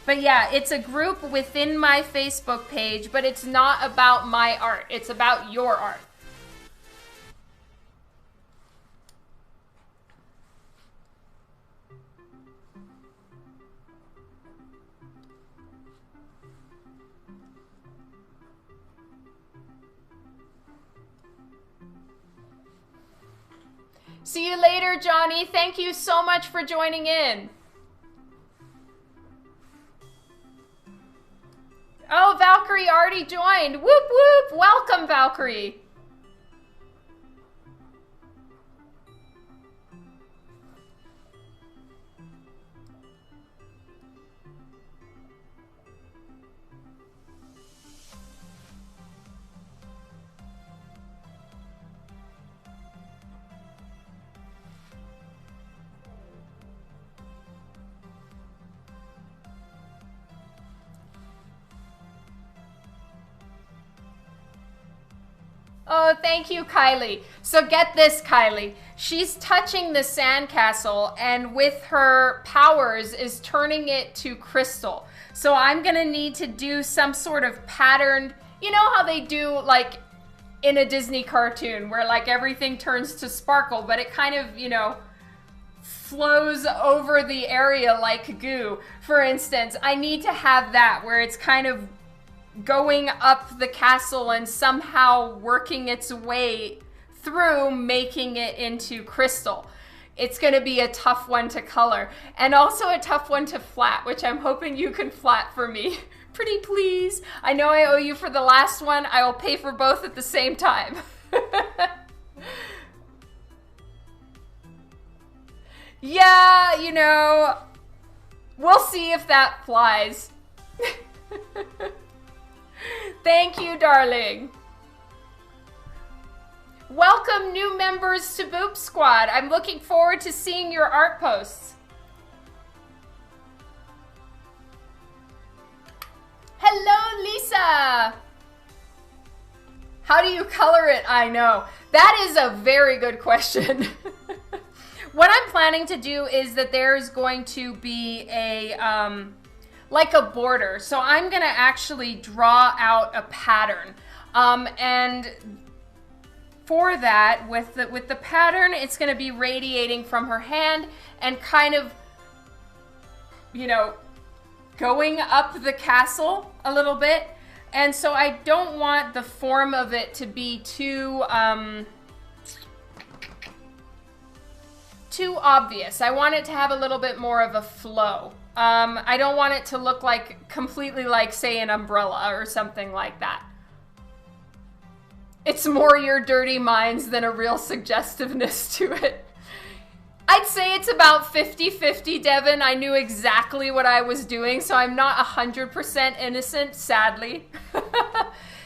But yeah, it's a group within my Facebook page, but it's not about my art. It's about your art. See you later, Johnny. Thank you so much for joining in. Oh, Valkyrie already joined. Whoop, whoop. Welcome, Valkyrie. Oh, thank you, Kylie. So get this, Kylie. She's touching the sandcastle and with her powers is turning it to crystal. So I'm gonna need to do some sort of patterned, you know how they do like in a Disney cartoon where like everything turns to sparkle, but it kind of, you know, flows over the area like goo. For instance, I need to have that where it's kind of going up the castle and somehow working its way through, making it into crystal. It's going to be a tough one to color and also a tough one to flat, which I'm hoping you can flat for me. Pretty please. I know I owe you for the last one. I will pay for both at the same time. Yeah, you know, we'll see if that flies. Thank you, darling. Welcome new members to Boop Squad. I'm looking forward to seeing your art posts. Hello, Lisa. How do you color it? I know. That is a very good question. What I'm planning to do is that there's going to be a like a border. So I'm gonna actually draw out a pattern. And for that, with the pattern, it's gonna be radiating from her hand and kind of, you know, going up the castle a little bit. And so I don't want the form of it to be too obvious. I want it to have a little bit more of a flow. I don't want it to look like completely like, say, an umbrella or something like that. It's more your dirty minds than a real suggestiveness to it. I'd say it's about 50-50, Devin. I knew exactly what I was doing, so I'm not 100% innocent, sadly.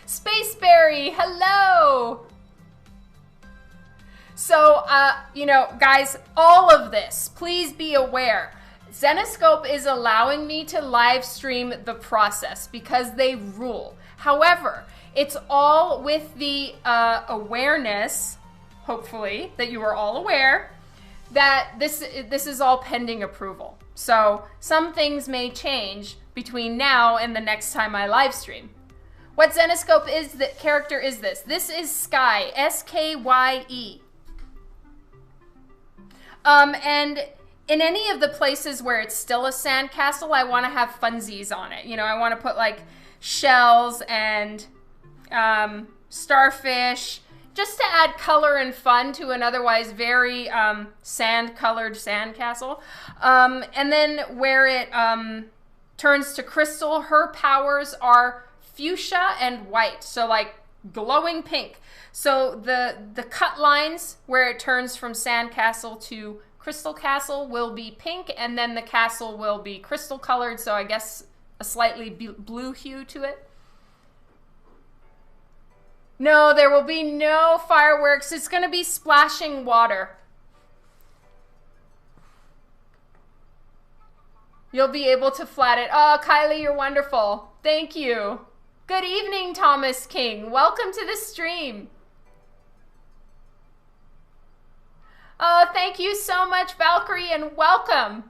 Spaceberry, hello! So, you know, guys, all of this, please be aware. Zenescope is allowing me to live stream the process because they rule. However, it's all with the awareness, hopefully, that you are all aware, that this is all pending approval. So some things may change between now and the next time I live stream. What Zenescope is, the character is this? This is Skye, S-K-Y-E. And in any of the places where it's still a sandcastle, I want to have funsies on it. You know, I want to put like shells and starfish, just to add color and fun to an otherwise very sand-colored sandcastle. And then where it turns to crystal, her powers are fuchsia and white, so like glowing pink. So the cut lines where it turns from sandcastle to crystal castle will be pink, and then the castle will be crystal colored, so I guess a slightly blue hue to it. No, there will be no fireworks. It's going to be splashing water. You'll be able to flat it. Oh, Kylie, you're wonderful. Thank you. Good evening, Thomas King. Welcome to the stream. Oh, thank you so much, Valkyrie, and welcome.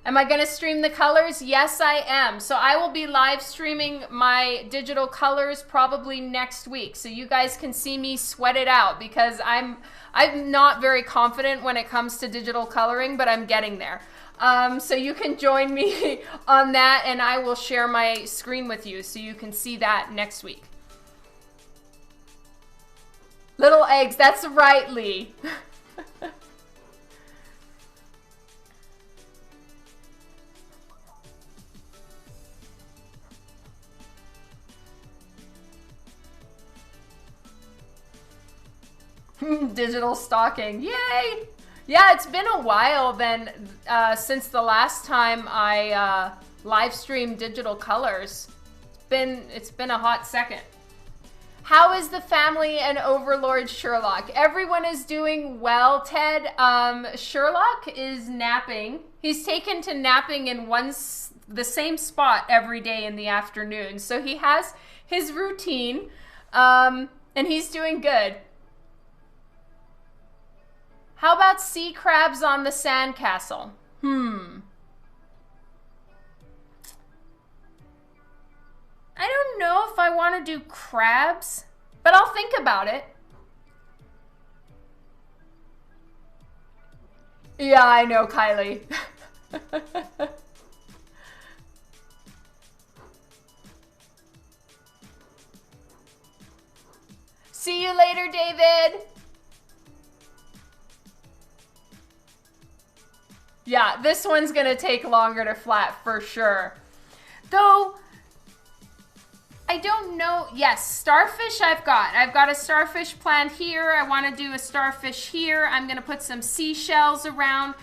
Am I going to stream the colors? Yes, I am. So I will be live streaming my digital colors probably next week. So you guys can see me sweat it out because I'm not very confident when it comes to digital coloring, but I'm getting there. So you can join me on that, and I will share my screen with you so you can see that next week. Little eggs, that's right, Lee. Digital stocking, yay! Yeah, it's been a while then since the last time I live streamed digital colors. It's been a hot second. How is the family and Overlord Sherlock? Everyone is doing well, Ted. Sherlock is napping. He's taken to napping in the same spot every day in the afternoon. So he has his routine, and he's doing good. How about sea crabs on the sandcastle? I don't know if I want to do crabs, but I'll think about it. Yeah, I know, Kylie. See you later, David. Yeah, this one's gonna take longer to flat for sure. Though, I don't know. Yes, starfish I've got a starfish plant here. I want to do a starfish here. I'm going to put some seashells around.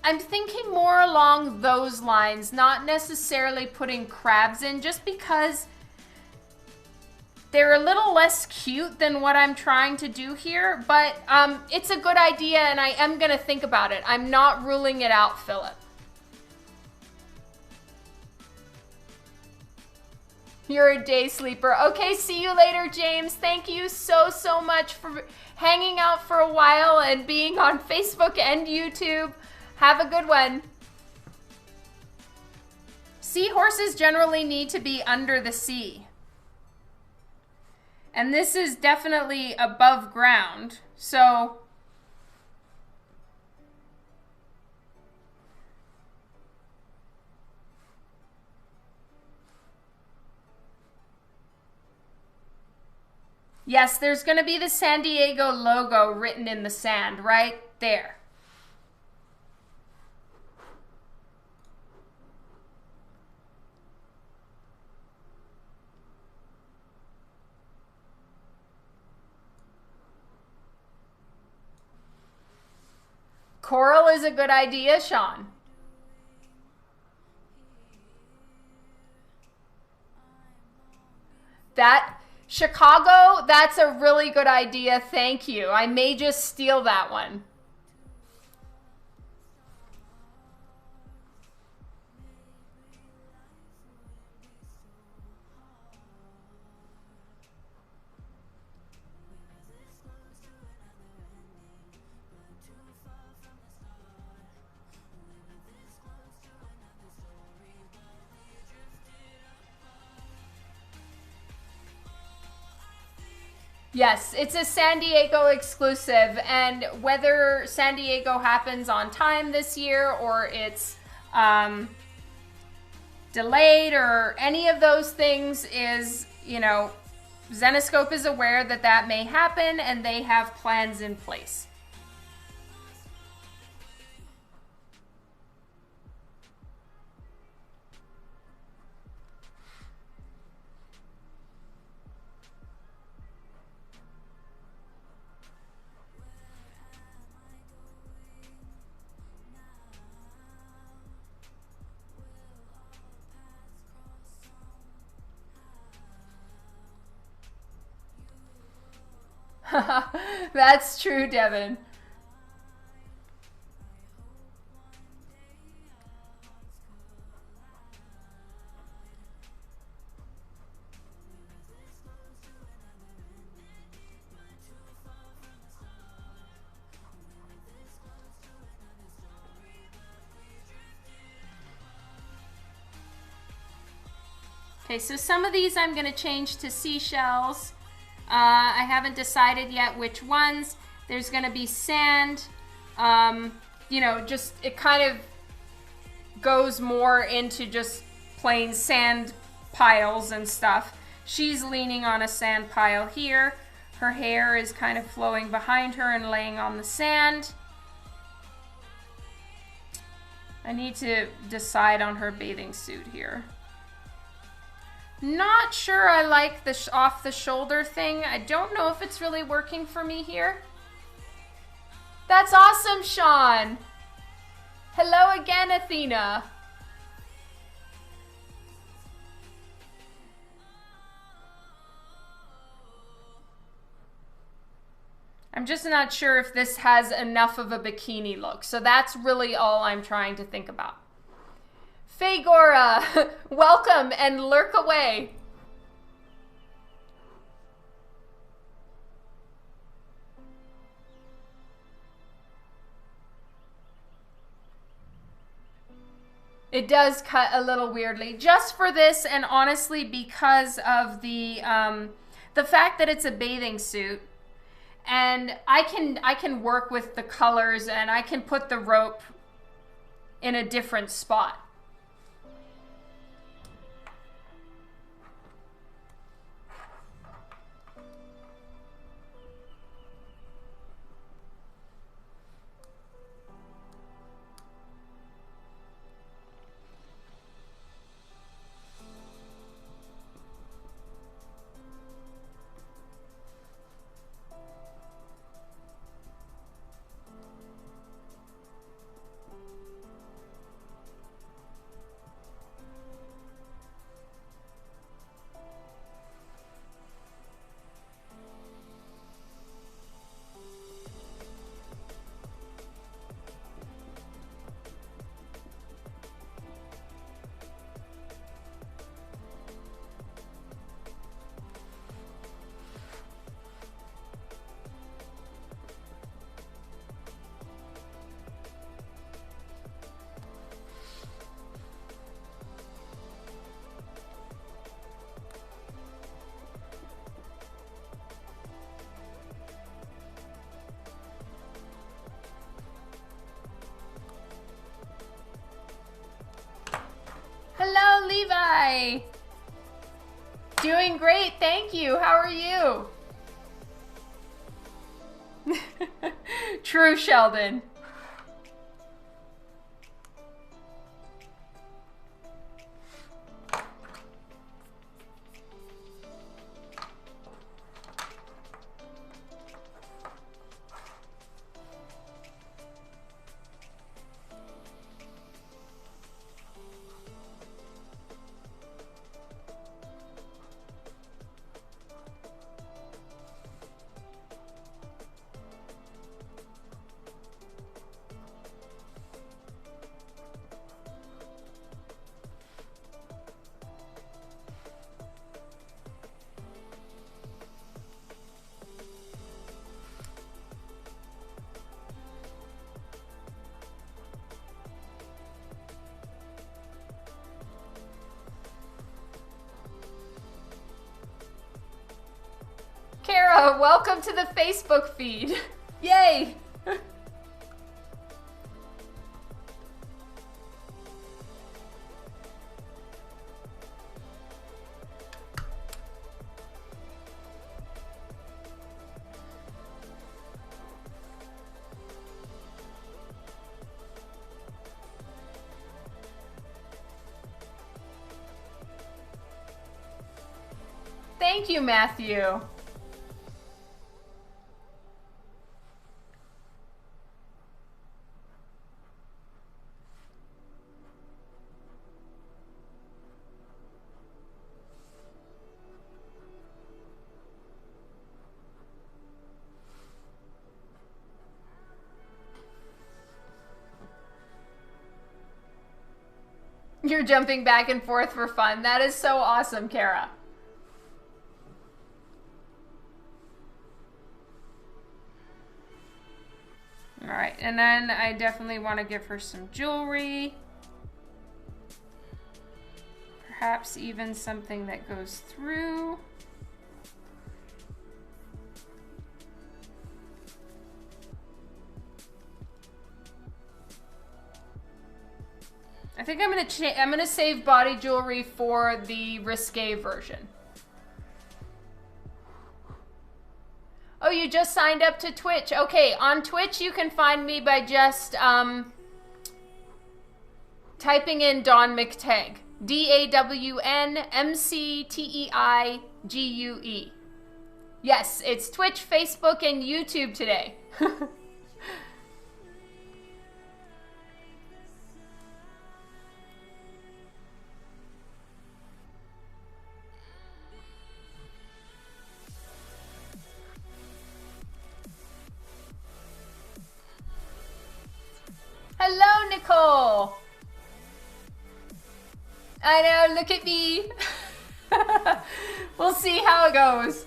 I'm thinking more along those lines, not necessarily putting crabs in, just because they're a little less cute than what I'm trying to do here. But it's a good idea, and I am going to think about it. I'm not ruling it out, Philip. You're a day sleeper. Okay, see you later, James. Thank you so, so much for hanging out for a while and being on Facebook and YouTube. Have a good one. Seahorses generally need to be under the sea. And this is definitely above ground, so Yes, there's going to be the San Diego logo written in the sand right there. Coral is a good idea, Sean. Chicago, that's a really good idea. Thank you. I may just steal that one. Yes, it's a San Diego exclusive, and whether San Diego happens on time this year or it's delayed or any of those things is, you know, Zenescope is aware that that may happen and they have plans in place. That's true, Devin. Okay, so some of these I'm going to change to seashells. I haven't decided yet which ones. There's going to be sand. You know, just it kind of goes more into just plain sand piles and stuff. She's leaning on a sand pile here. Her hair is kind of flowing behind her and laying on the sand. I need to decide on her bathing suit here. Not sure I like the off the shoulder thing. I don't know if it's really working for me here. That's awesome, Sean. Hello again, Athena. I'm just not sure if this has enough of a bikini look. So that's really all I'm trying to think about. Fagora, welcome and lurk away. It does cut a little weirdly, just for this, and honestly because of the fact that it's a bathing suit, and I can work with the colors, and I can put the rope in a different spot. Hello, Levi. Doing great, thank you. How are you? True, Sheldon. Kara, welcome to the Facebook feed. Yay! Thank you, Matthew. You're jumping back and forth for fun. That is so awesome, Kara. All right, and then I definitely want to give her some jewelry. Perhaps even something that goes through. I think I'm gonna save body jewelry for the risque version. Oh, you just signed up to Twitch. Okay, on Twitch you can find me by just typing in Dawn McTeague. DAWNMCTEIGUE. Yes, it's Twitch, Facebook, and YouTube today. Hello, Nicole. I know, look at me. We'll see how it goes.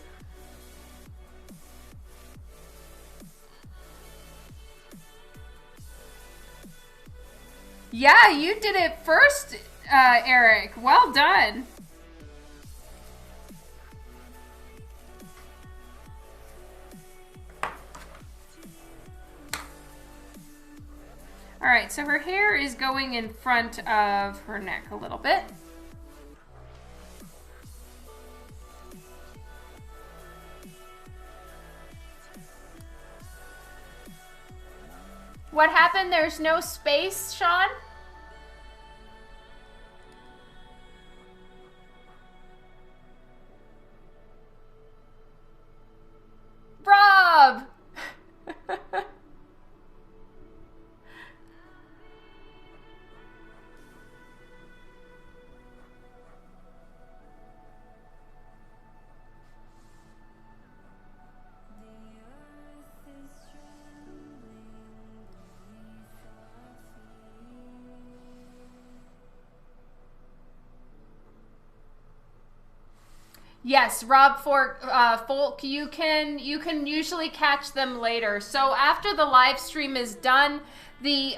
Yeah, you did it first, Eric. Well done. All right, so her hair is going in front of her neck a little bit. What happened? There's no space, Sean? Rob! Yes, Rob Folk, you can usually catch them later. So after the live stream is done, the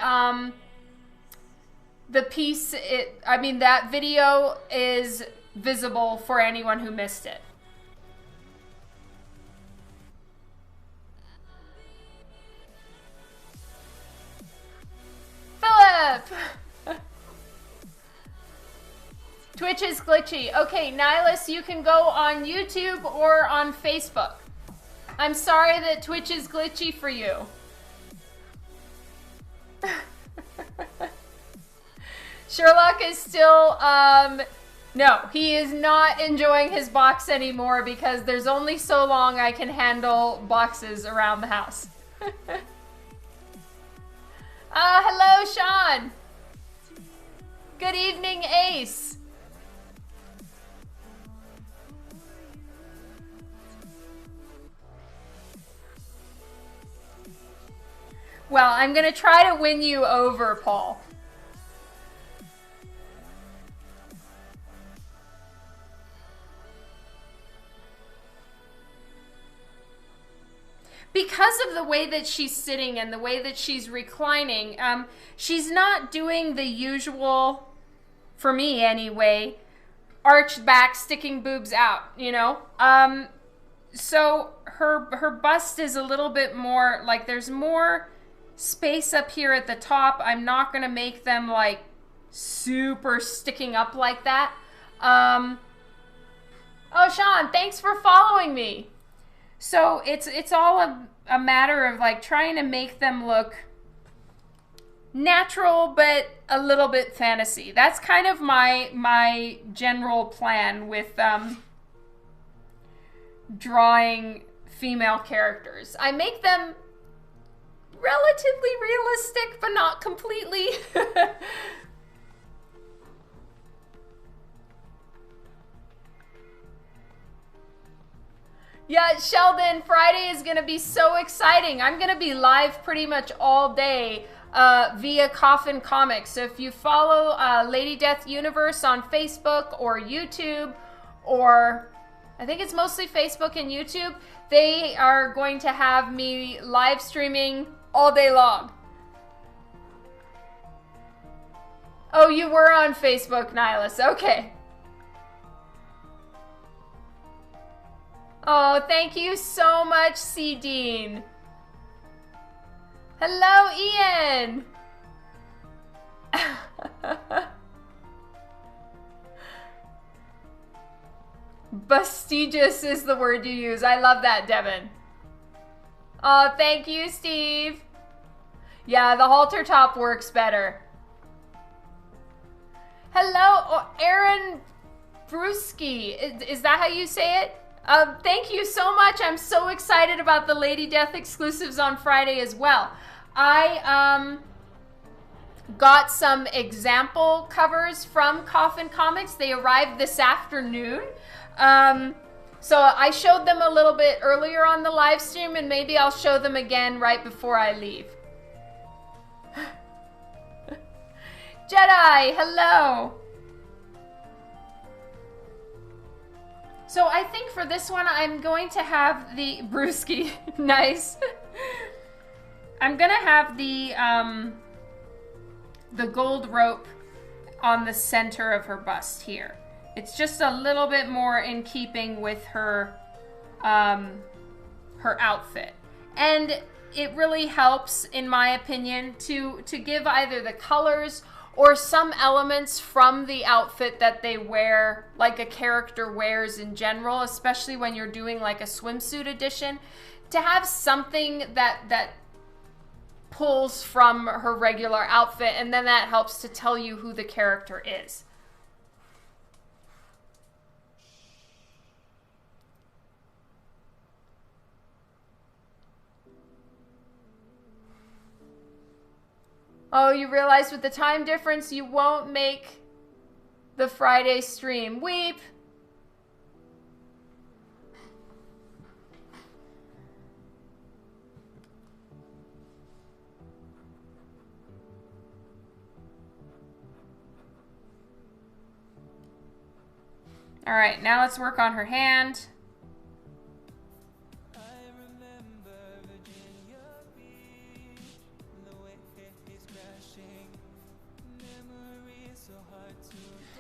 piece, that video is visible for anyone who missed it. Philip! Twitch is glitchy. Okay, Nihilus, you can go on YouTube or on Facebook. I'm sorry that Twitch is glitchy for you. Sherlock is still, no, he is not enjoying his box anymore because there's only so long I can handle boxes around the house. Hello, Sean. Good evening, Ace. Well, I'm going to try to win you over, Paul. Because of the way that she's sitting and the way that she's reclining, she's not doing the usual, for me anyway, arched back, sticking boobs out, you know? So her bust is a little bit more, like there's more space up here at the top. I'm not going to make them like super sticking up like that. Oh, Sean, thanks for following me. So it's all a matter of like trying to make them look natural, but a little bit fantasy. That's kind of my general plan with drawing female characters. I make them relatively realistic, but not completely. Yeah, Sheldon, Friday is going to be so exciting. I'm going to be live pretty much all day via Coffin Comics. So if you follow Lady Death Universe on Facebook or YouTube, or I think it's mostly Facebook and YouTube, they are going to have me live streaming all day long. Oh, you were on Facebook, Nihilus. Okay. Oh, thank you so much, C. Dean. Hello, Ian. Bustigious is the word you use. I love that, Devin. Oh, thank you, Steve. Yeah, the halter top works better. Hello, oh, Aaron Brewski. Is that how you say it? Thank you so much. I'm so excited about the Lady Death exclusives on Friday as well. I got some example covers from Coffin Comics. They arrived this afternoon. So I showed them a little bit earlier on the live stream, and maybe I'll show them again right before I leave. Jedi, hello. So I think for this one, I'm going to have the brewski. Nice. I'm gonna have the gold rope on the center of her bust here. It's just a little bit more in keeping with her her outfit, and it really helps, in my opinion, to give either the colors or some elements from the outfit that they wear, like a character wears in general, especially when you're doing like a swimsuit edition, to have something that pulls from her regular outfit, and then that helps to tell you who the character is. Oh, you realize with the time difference, you won't make the Friday stream. Weep. All right, now let's work on her hand.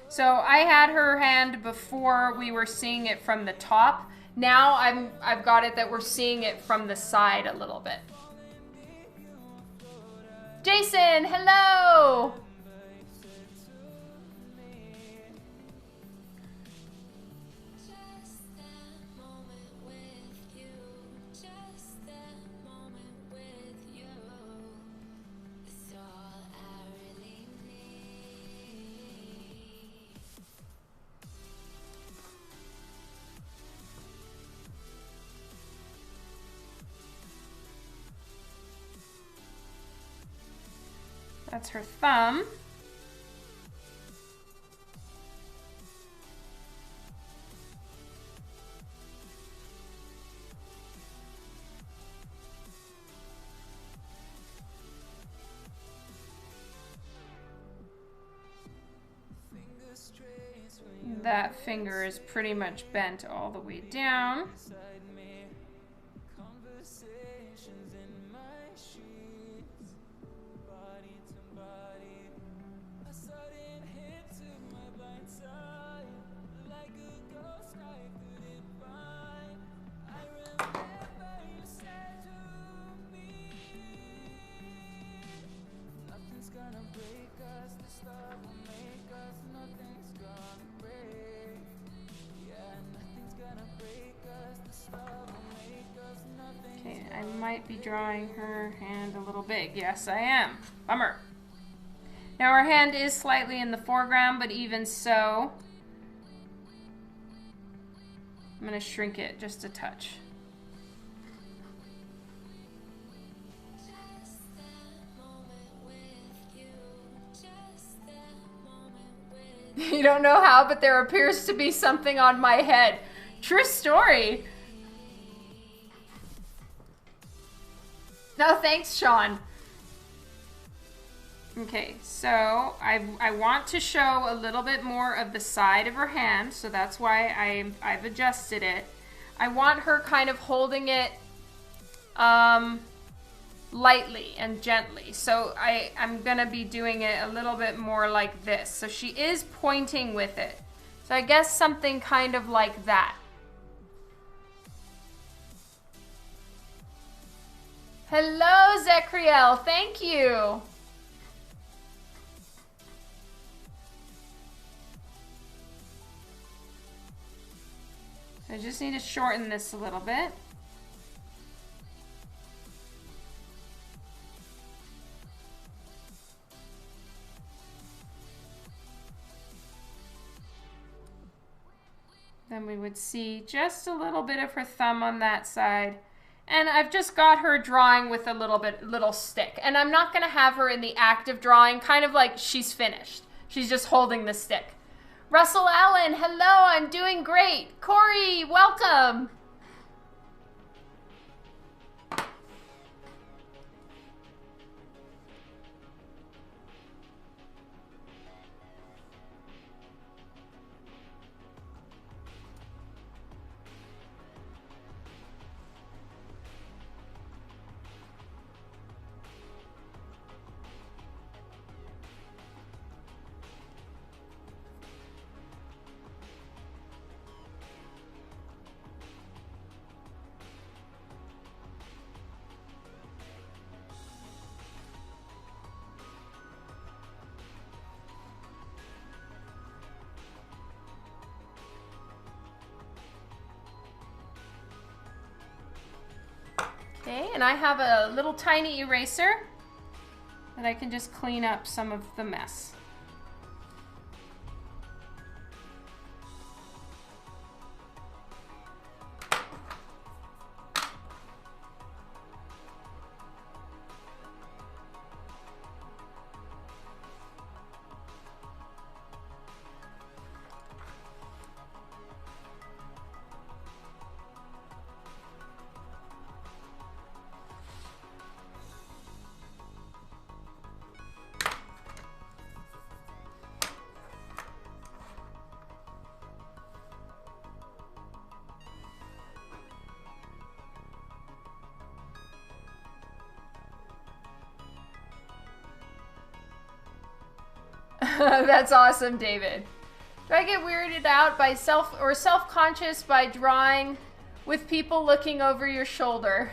So I had her hand before we were seeing it from the top. Now I've got it that we're seeing it from the side a little bit. Jason, hello! That's her thumb. That finger is pretty much bent all the way down. Okay, I might be drawing her hand a little big. Yes, I am. Bummer. Now her hand is slightly in the foreground, but even so, I'm going to shrink it just a touch. You don't know how, but there appears to be something on my head. True story. No, thanks, Sean. Okay, so I want to show a little bit more of the side of her hand, so that's why I've adjusted it. I want her kind of holding it lightly and gently. So I'm gonna be doing it a little bit more like this. So she is pointing with it. So I guess something kind of like that. Hello, Zecriel. Thank you. I just need to shorten this a little bit. Then we would see just a little bit of her thumb on that side. And I've just got her drawing with a little stick. And I'm not going to have her in the act of drawing, kind of like she's finished. She's just holding the stick. Russell Allen, hello, I'm doing great. Corey, welcome. Okay, and I have a little tiny eraser that I can just clean up some of the mess. That's awesome, David. Do I get weirded out by self-conscious by drawing with people looking over your shoulder?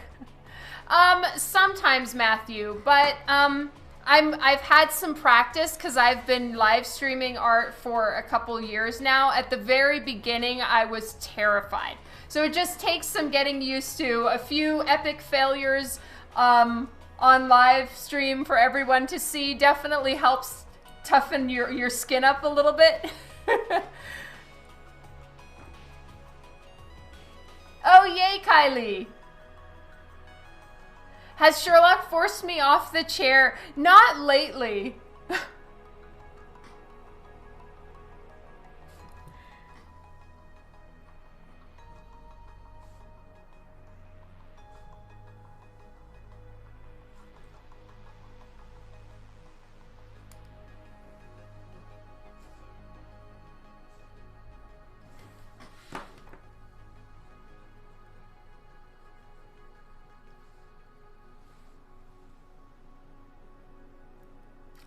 Sometimes, Matthew, but I've had some practice because I've been live streaming art for a couple years now. At the very beginning, I was terrified. So it just takes some getting used to. A few epic failures on live stream for everyone to see definitely helps toughen your skin up a little bit. Oh, yay, Kylie. Has Sherlock forced me off the chair? Not lately.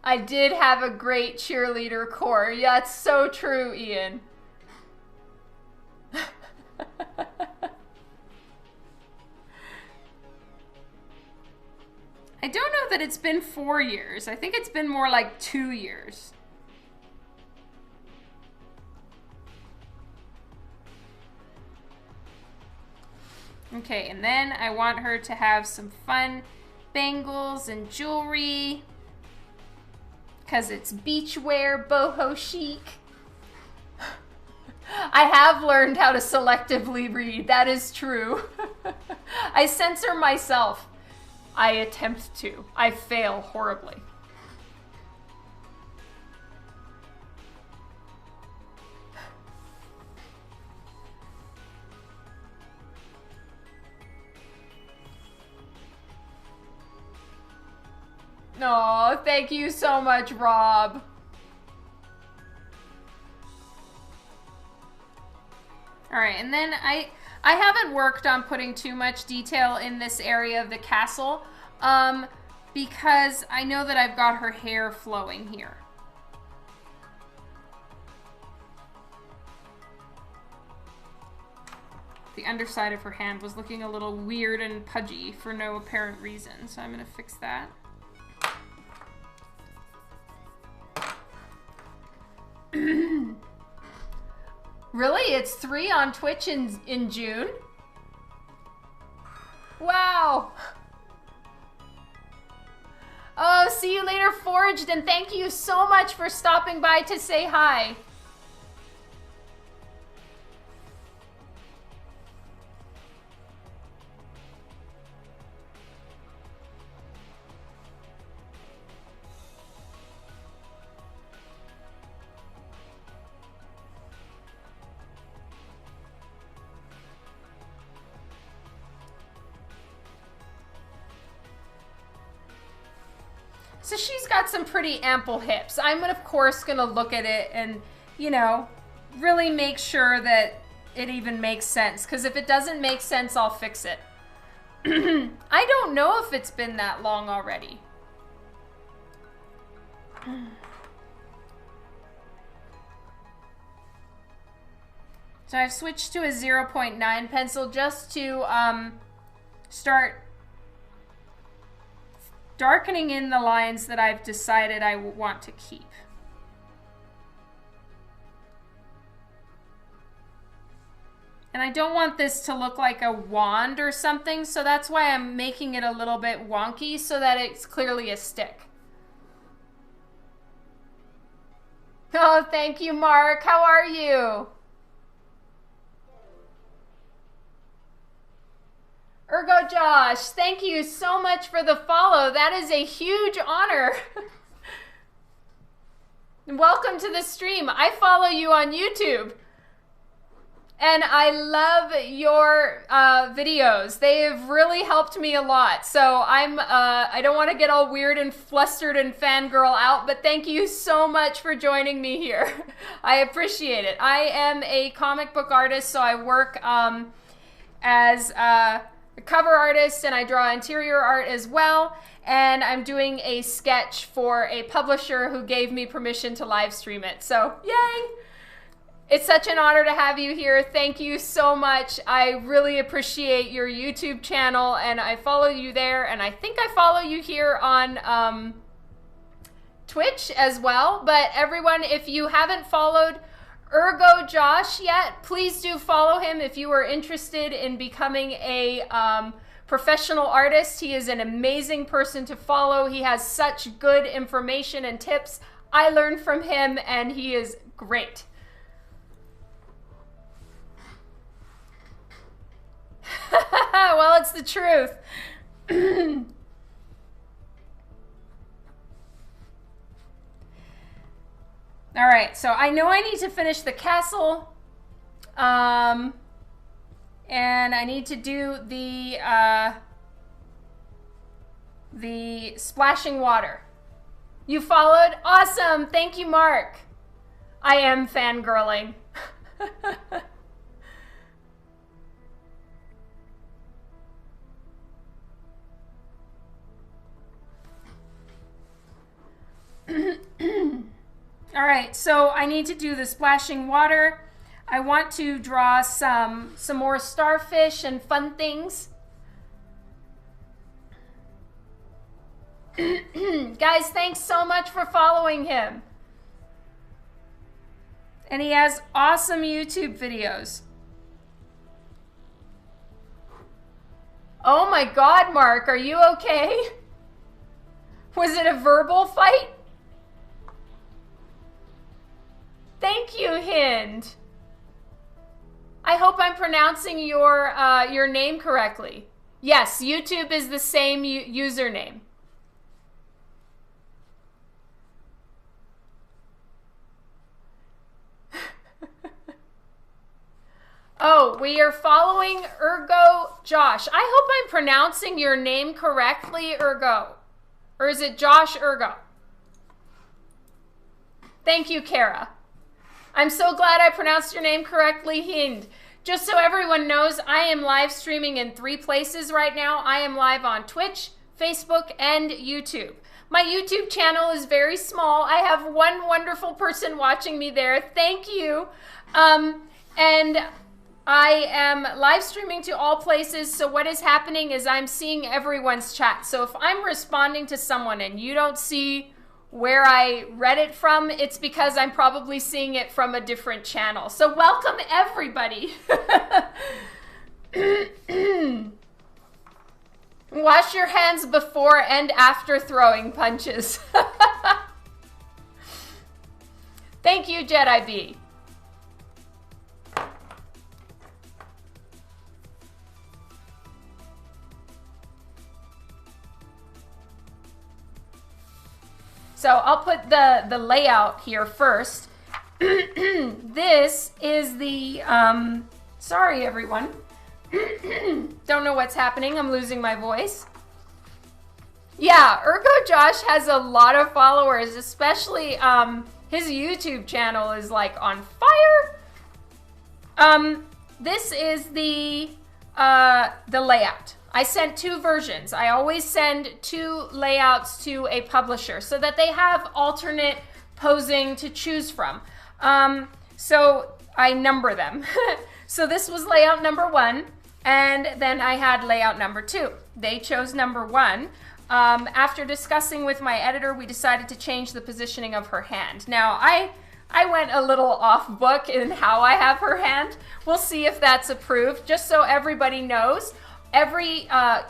I did have a great cheerleader corps. Yeah, it's so true, Ian. I don't know that it's been 4 years. I think it's been more like 2 years. Okay, and then I want her to have some fun bangles and jewelry. Because it's beachwear, boho chic. I have learned how to selectively read. That is true. I censor myself. I attempt to. I fail horribly. Oh, thank you so much, Rob. All right, and then I haven't worked on putting too much detail in this area of the castle because I know that I've got her hair flowing here. The underside of her hand was looking a little weird and pudgy for no apparent reason, so I'm gonna fix that. Really? It's 3 on Twitch in June? Wow. Oh, see you later, Forged, and thank you so much for stopping by to say hi. So she's got some pretty ample hips. I'm of course gonna look at it and, you know, really make sure that it even makes sense. Because if it doesn't make sense, I'll fix it. I don't know if it's been that long already. So I've switched to a 0.9 pencil just to start darkening in the lines that I've decided I want to keep. And I don't want this to look like a wand or something, so that's why I'm making it a little bit wonky so that it's clearly a stick. Oh, thank you, Mark. How are you? Ergo Josh, thank you so much for the follow. That is a huge honor. Welcome to the stream. I follow you on YouTube. And I love your videos. They have really helped me a lot. So I don't want to get all weird and flustered and fangirl out, but thank you so much for joining me here. I appreciate it. I am a comic book artist, so I work as a cover artist, and I draw interior art as well. And I'm doing a sketch for a publisher who gave me permission to live stream it. So yay! It's such an honor to have you here. Thank you so much. I really appreciate your YouTube channel, and I follow you there, and I think I follow you here on Twitch as well. But everyone, if you haven't followed Ergo Josh yet, please do follow him if you are interested in becoming a professional artist. He is an amazing person to follow. He has such good information and tips. I learned from him, and he is great. Well, it's the truth. All right, so I know I need to finish the castle. And I need to do the splashing water. You followed? Awesome. Thank you, Mark. I am fangirling. All right, so I need to do the splashing water. I want to draw some more starfish and fun things. Guys, thanks so much for following him. And he has awesome YouTube videos. Oh my God, Mark, are you okay? Was it a verbal fight? Thank you, Hind. I hope I'm pronouncing your name correctly. Yes, YouTube is the same username. Oh, we are following Ergo Josh. I hope I'm pronouncing your name correctly, Ergo. Or is it Josh Ergo? Thank you, Kara. I'm so glad I pronounced your name correctly, Hind. Just so everyone knows, I am live streaming in 3 places right now. I am live on Twitch, Facebook, and YouTube. My YouTube channel is very small. I have one wonderful person watching me there. Thank you. And I am live streaming to all places. So what is happening is I'm seeing everyone's chat. So if I'm responding to someone and you don't see where I read it from, it's because I'm probably seeing it from a different channel. So welcome, everybody. Wash your hands before and after throwing punches. Thank you, Jedi B. So I'll put the layout here first. This is the, sorry everyone. Don't know what's happening. I'm losing my voice. Yeah, Ergo Josh has a lot of followers, especially his YouTube channel is like on fire. This is the layout. I sent 2 versions. I always send 2 layouts to a publisher so that they have alternate posing to choose from. So I number them. So this was layout number 1, and then I had layout number 2. They chose number 1. After discussing with my editor, we decided to change the positioning of her hand. Now, I went a little off book in how I have her hand. We'll see if that's approved, just so everybody knows.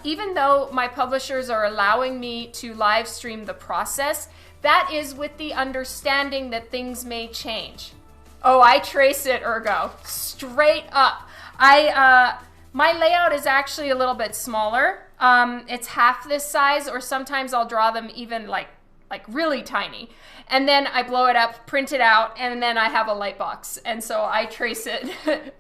Even though my publishers are allowing me to live stream the process, that is with the understanding that things may change. Oh, I trace it, Ergo, straight up. My layout is actually a little bit smaller. It's half this size, or sometimes I'll draw them even like really tiny. And then I blow it up, print it out, and then I have a light box. And so I trace it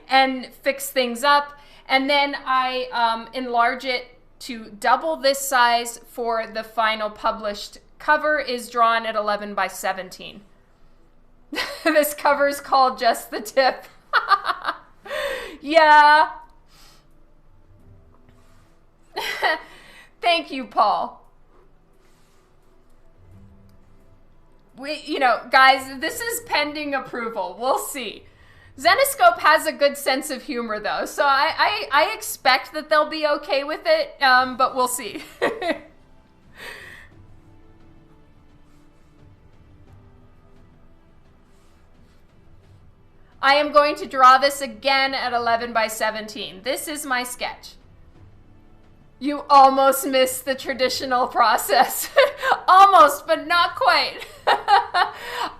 and fix things up. And then I enlarge it to double this size for the final published cover is drawn at 11 by 17. This cover is called Just the Tip. Yeah. Thank you, Paul. Guys, this is pending approval. We'll see. Zenescope has a good sense of humor, though, so I expect that they'll be okay with it, but we'll see. I am going to draw this again at 11 by 17. This is my sketch. You almost missed the traditional process. Almost, but not quite.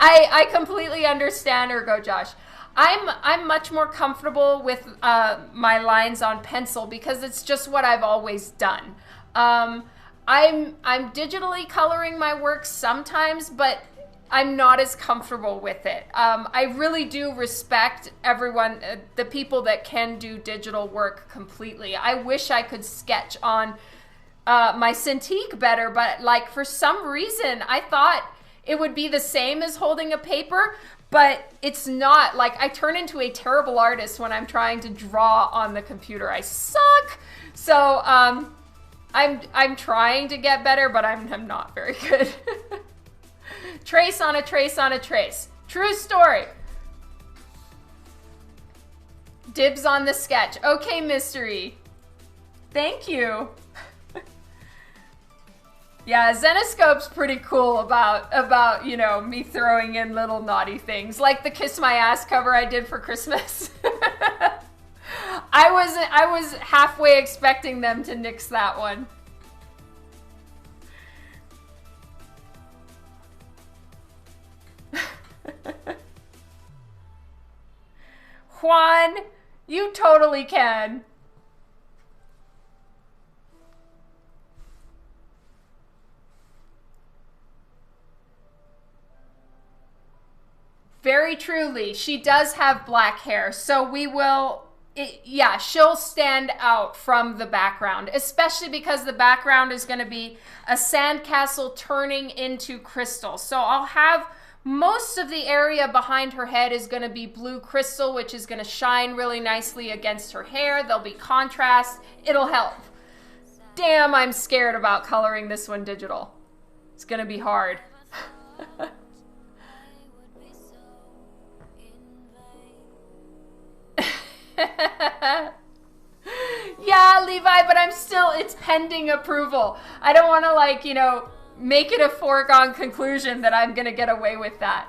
I completely understand, Ergo Josh. I'm much more comfortable with my lines on pencil because it's just what I've always done. I'm digitally coloring my work sometimes, but I'm not as comfortable with it. I really do respect everyone, the people that can do digital work completely. I wish I could sketch on my Cintiq better, but like for some reason I thought it would be the same as holding a paper, but it's not. Like, I turn into a terrible artist when I'm trying to draw on the computer. I suck. So I'm trying to get better, but I'm not very good. Trace on a trace on a trace. True story. Dibs on the sketch. Okay, mystery. Thank you. Yeah, Zenescope's pretty cool about, you know, me throwing in little naughty things, like the Kiss My Ass cover I did for Christmas. I was halfway expecting them to nix that one. Juan, you totally can. Very truly, she does have black hair, so we will, yeah, she'll stand out from the background, especially because the background is going to be a sandcastle turning into crystal. So I'll have most of the area behind her head is going to be blue crystal, which is going to shine really nicely against her hair. There'll be contrast. It'll help. Damn, I'm scared about coloring this one digital. It's going to be hard. Yeah, Levi, but I'm still, it's pending approval. I don't want to, like, you know, make it a foregone conclusion that I'm going to get away with that.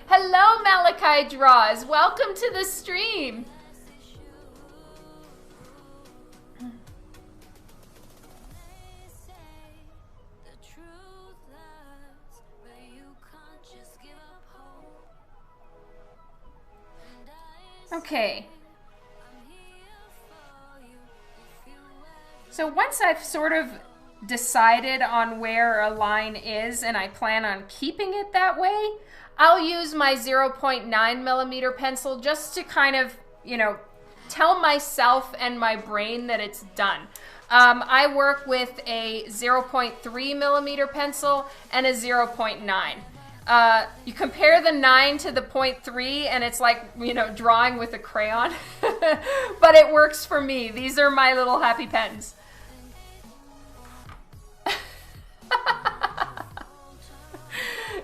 Hello, Malachi Draws. Welcome to the stream. Okay. So once I've sort of decided on where a line is and I plan on keeping it that way, I'll use my 0.9 millimeter pencil just to kind of, you know, tell myself and my brain that it's done. I work with a 0.3 millimeter pencil and a 0.9. You compare the 9 to the 0.3 and it's like, you know, drawing with a crayon, but it works for me. These are my little happy pens.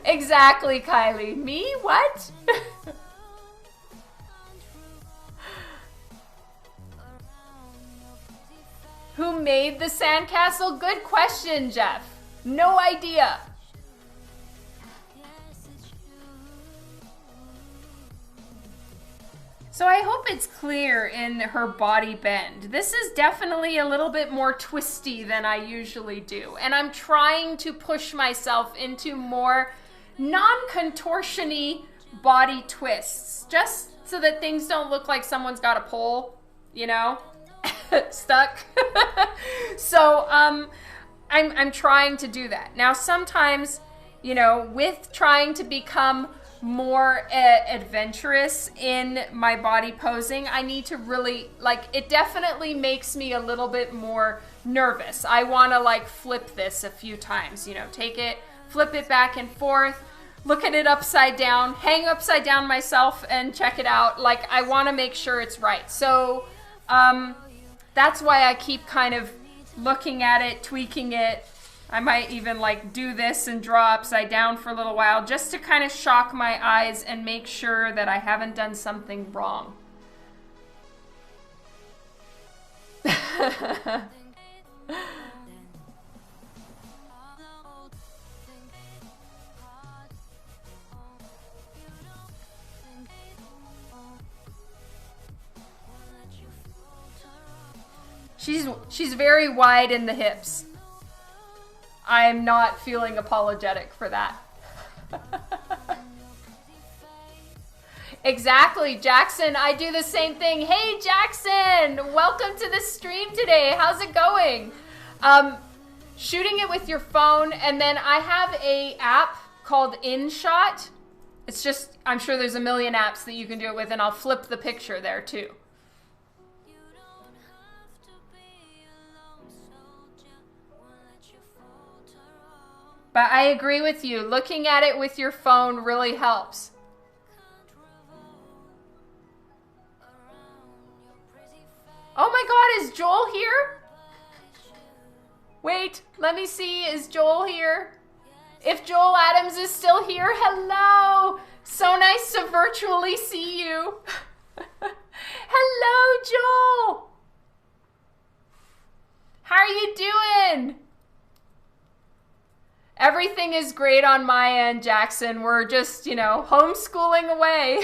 Exactly, Kylie. Me? What? Who made the sandcastle? Good question, Jeff. No idea. So I hope it's clear in her body bend. This is definitely a little bit more twisty than I usually do. And I'm trying to push myself into more non-contortion-y body twists, just so that things don't look like someone's got a pole, you know, stuck. So I'm trying to do that. Now sometimes, you know, with trying to become more adventurous in my body posing, I need to really, like, it definitely makes me a little bit more nervous. I want to, like, flip this a few times, you know, take it, flip it back and forth, look at it upside down, hang upside down myself and check it out. Like, I want to make sure it's right. So that's why I keep kind of looking at it, tweaking it. I might even, like, do this and draw upside down for a little while just to kind of shock my eyes and make sure that I haven't done something wrong. She's very wide in the hips. I'm not feeling apologetic for that. Exactly, Jackson. I do the same thing. Hey, Jackson, welcome to the stream today. How's it going? Shooting it with your phone, and then I have a app called InShot. It's just, I'm sure there's a million apps that you can do it with, and I'll flip the picture there too. But I agree with you. Looking at it with your phone really helps. Oh my God, is Joel here? Wait, let me see. Is Joel here? If Joel Adams is still here, hello. So nice to virtually see you. Hello, Joel. How are you doing? Everything is great on my end, Jackson. We're just, homeschooling away.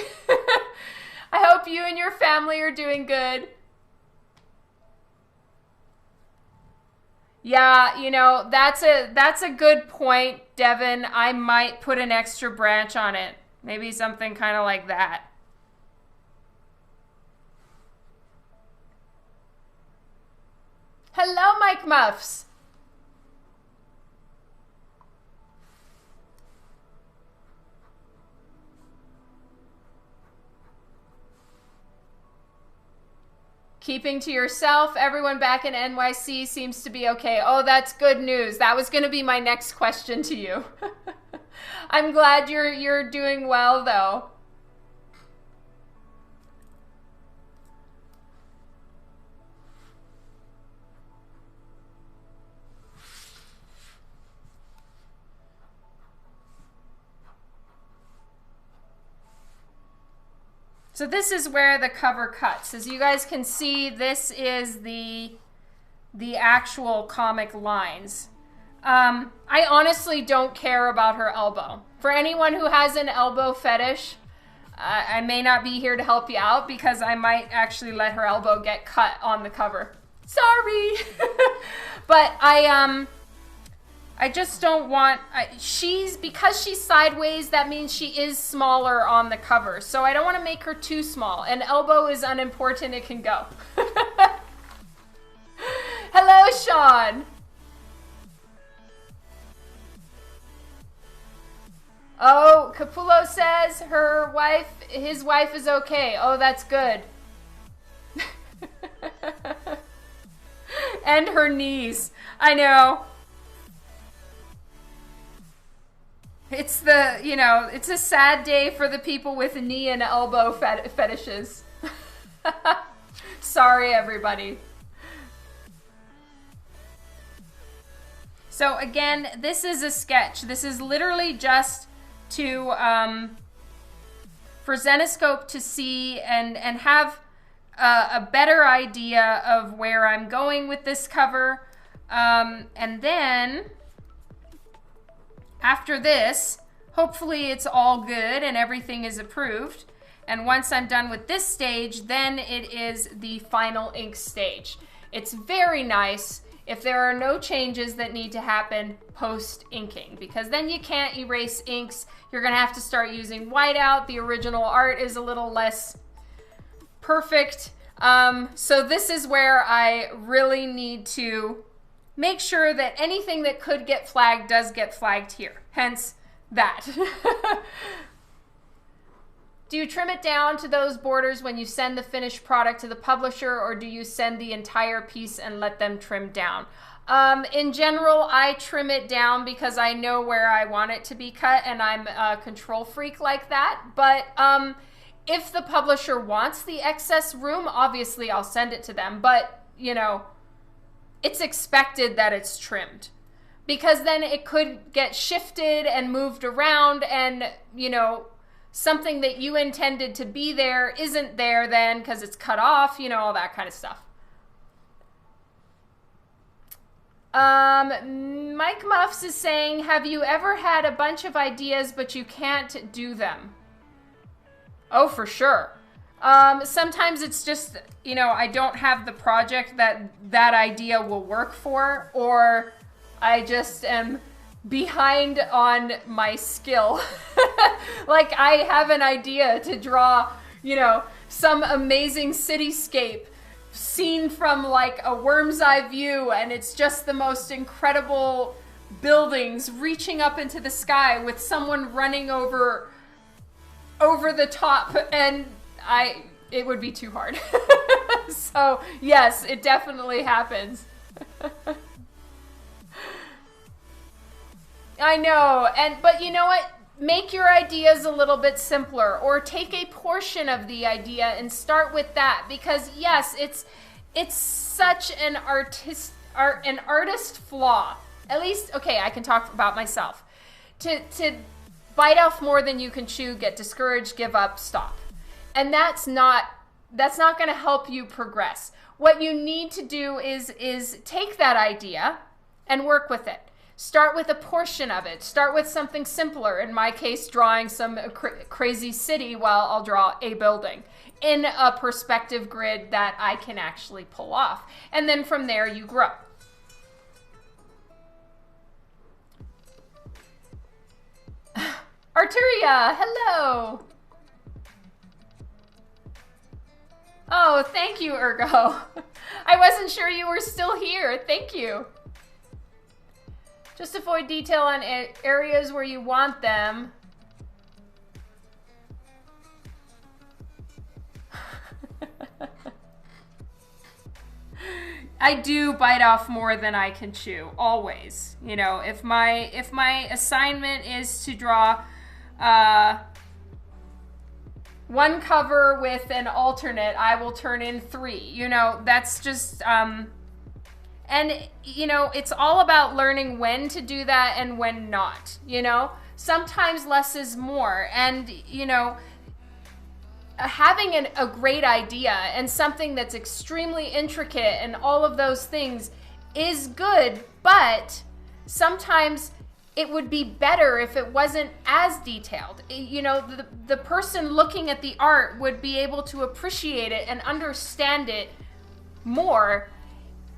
I hope you and your family are doing good. Yeah, that's a good point, Devin. I might put an extra branch on it. Maybe something kind of like that. Hello, Mike Muffs. Keeping to yourself, everyone back in NYC seems to be okay. Oh, that's good news. That was going to be my next question to you. I'm glad you're doing well, though. So this is where the cover cuts. As you guys can see, this is the actual comic lines. I honestly don't care about her elbow. For anyone who has an elbow fetish, I may not be here to help you out because I might actually let her elbow get cut on the cover. Sorry! But I just don't want, because she's sideways, that means she is smaller on the cover. So I don't want to make her too small. An elbow is unimportant, it can go. Hello, Sean. Oh, Capullo says his wife is okay. Oh, that's good. And her knees. I know. It's it's a sad day for the people with knee and elbow fetishes. Sorry, everybody. So again, this is a sketch. This is literally just to, for Zenescope to see and have a better idea of where I'm going with this cover. And then after this, hopefully it's all good and everything is approved. And once I'm done with this stage, then it is the final ink stage. It's very nice if there are no changes that need to happen post inking, because then you can't erase inks. You're gonna have to start using whiteout. The original art is a little less perfect. So this is where I really need to make sure that anything that could get flagged does get flagged here. Hence that. Do you trim it down to those borders when you send the finished product to the publisher, or do you send the entire piece and let them trim down? In general, I trim it down because I know where I want it to be cut, and I'm a control freak like that. But if the publisher wants the excess room, obviously I'll send it to them. But, it's expected that it's trimmed, because then it could get shifted and moved around, and, something that you intended to be there isn't there then because it's cut off, all that kind of stuff. Mike Muffs is saying, have you ever had a bunch of ideas but you can't do them? Oh, for sure. Sometimes it's just, I don't have the project that idea will work for, or I just am behind on my skill. Like I have an idea to draw, some amazing cityscape seen from like a worm's eye view, and it's just the most incredible buildings reaching up into the sky with someone running over the top, and it would be too hard. So yes, it definitely happens. I know, but you know what? Make your ideas a little bit simpler, or take a portion of the idea and start with that, because yes, it's such an artist flaw. At least, okay, I can talk about myself. To bite off more than you can chew, get discouraged, give up, stop. And that's not going to help you progress. What you need to do is take that idea and work with it. Start with a portion of it. Start with something simpler. In my case, drawing some crazy city while I'll draw a building in a perspective grid that I can actually pull off. And then from there, you grow. Arturia, hello. Oh, thank you, Ergo. I wasn't sure you were still here. Thank you. Just avoid detail on areas where you want them. I do bite off more than I can chew, always. You know, if my assignment is to draw one cover with an alternate, I will turn in 3. You know, that's just and you know, it's all about learning when to do that and when not. You know, sometimes less is more, and you know, having a great idea and something that's extremely intricate and all of those things is good, but sometimes it would be better if it wasn't as detailed. You know, the person looking at the art would be able to appreciate it and understand it more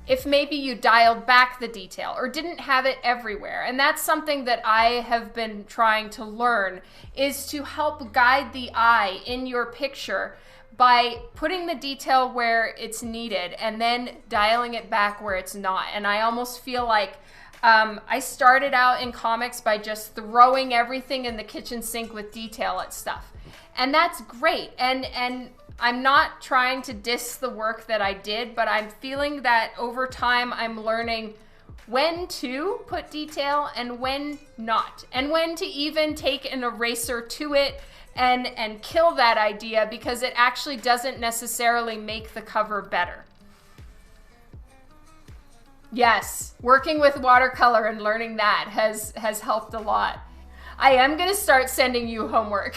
if maybe you dialed back the detail or didn't have it everywhere. And that's something that I have been trying to learn, is to help guide the eye in your picture by putting the detail where it's needed and then dialing it back where it's not. And I almost feel like I started out in comics by just throwing everything in the kitchen sink with detail at stuff. And that's great. And I'm not trying to diss the work that I did, but I'm feeling that over time I'm learning when to put detail and when not, and when to even take an eraser to it and kill that idea, because it actually doesn't necessarily make the cover better. Yes, working with watercolor and learning that has helped a lot. I am going to start sending you homework.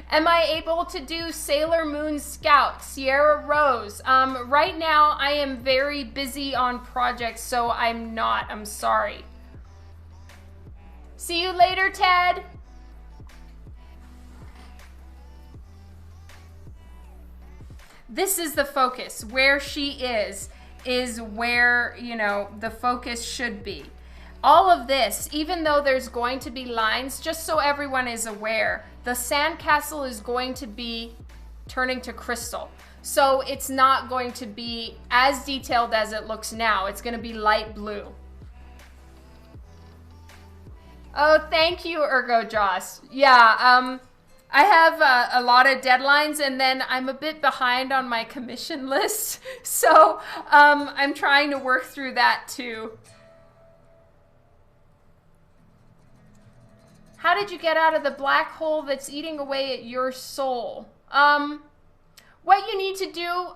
Am I able to do Sailor Moon Scout, Sierra Rose? Right now I am very busy on projects, so I'm not. I'm sorry. See you later, Ted. This is the focus. Where she is where, you know, the focus should be. All of this, even though there's going to be lines, just so everyone is aware, the sandcastle is going to be turning to crystal. So it's not going to be as detailed as it looks now. It's going to be light blue. Oh, thank you, Ergo Joss. Yeah, I have a lot of deadlines, and then I'm a bit behind on my commission list. So I'm trying to work through that too. How did you get out of the black hole that's eating away at your soul? What you need to do,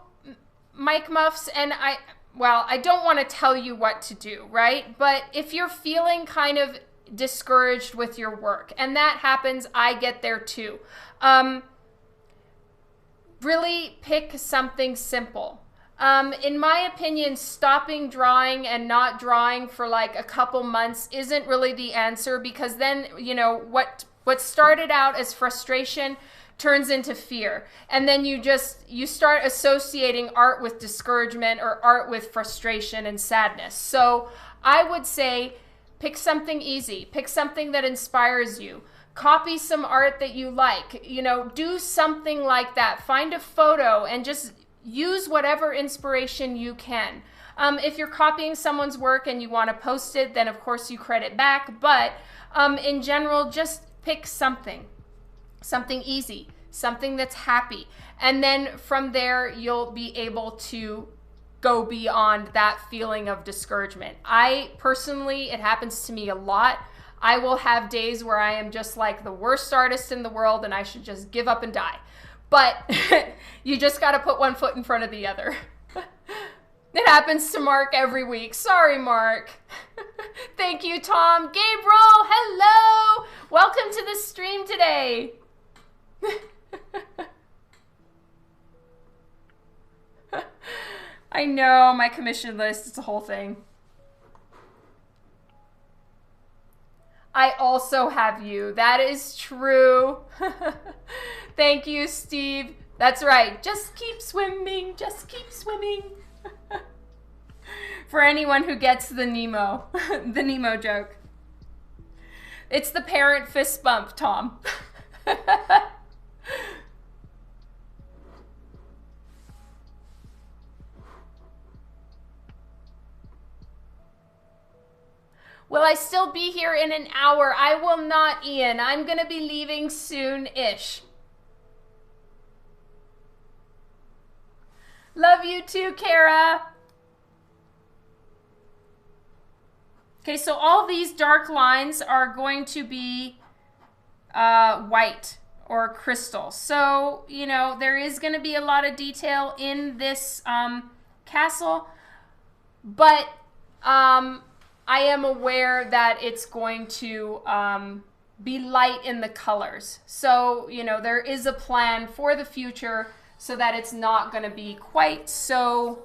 Mike Muffs, and I don't want to tell you what to do, right? But if you're feeling kind of discouraged with your work, and that happens, I get there too. Really pick something simple. In my opinion, stopping drawing and not drawing for like a couple months isn't really the answer, because then, you know, what started out as frustration turns into fear. And then you start associating art with discouragement or art with frustration and sadness. So I would say pick something easy, pick something that inspires you. Copy some art that you like, you know, do something like that. Find a photo and just use whatever inspiration you can. If you're copying someone's work and you want to post it, then of course you credit back. But in general, just pick something easy, something that's happy. And then from there, you'll be able to go beyond that feeling of discouragement. I personally, it happens to me a lot. I will have days where I am just like the worst artist in the world and I should just give up and die. But you just got to put one foot in front of the other. It happens to Mark every week. Sorry, Mark. Thank you, Tom. Gabriel, hello. Welcome to the stream today. I know, my commission list, it's a whole thing. I also have you. That is true. Thank you, Steve. That's right. Just keep swimming. Just keep swimming. For anyone who gets the Nemo, the Nemo joke. It's the parent fist bump, Tom. Will I still be here in an hour? I will not, Ian. I'm going to be leaving soon-ish. Love you too, Kara. Okay, so all these dark lines are going to be white or crystal. So, you know, there is going to be a lot of detail in this castle, but I am aware that it's going to be light in the colors. So, you know, there is a plan for the future so that it's not going to be quite so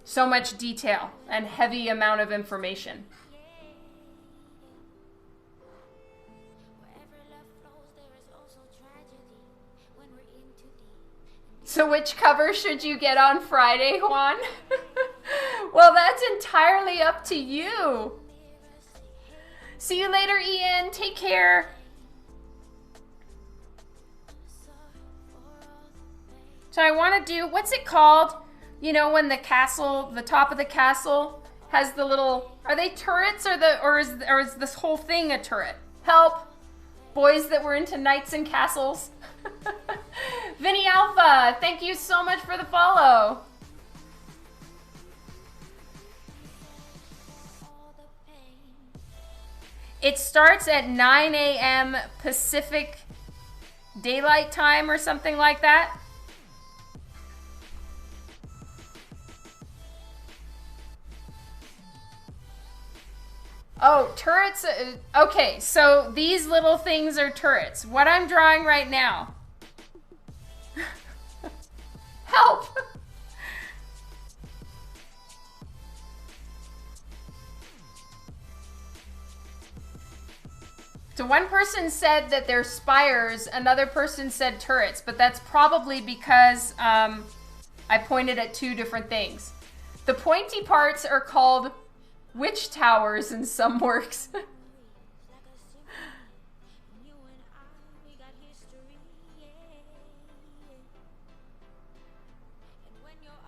so much detail and heavy amount of information. So which cover should you get on Friday, Juan? Well, that's entirely up to you. See you later, Ian. Take care. So I want to do, what's it called? You know, when the castle, the top of the castle has the little, are they turrets or is this whole thing a turret? Help. Boys that were into knights and castles. Vinny Alpha, thank you so much for the follow. It starts at 9 a.m. Pacific Daylight Time or something like that. Oh, turrets. Okay, so these little things are turrets. What I'm drawing right now. Help! So one person said that they're spires, another person said turrets, but that's probably because I pointed at two different things. The pointy parts are called witch towers in some works.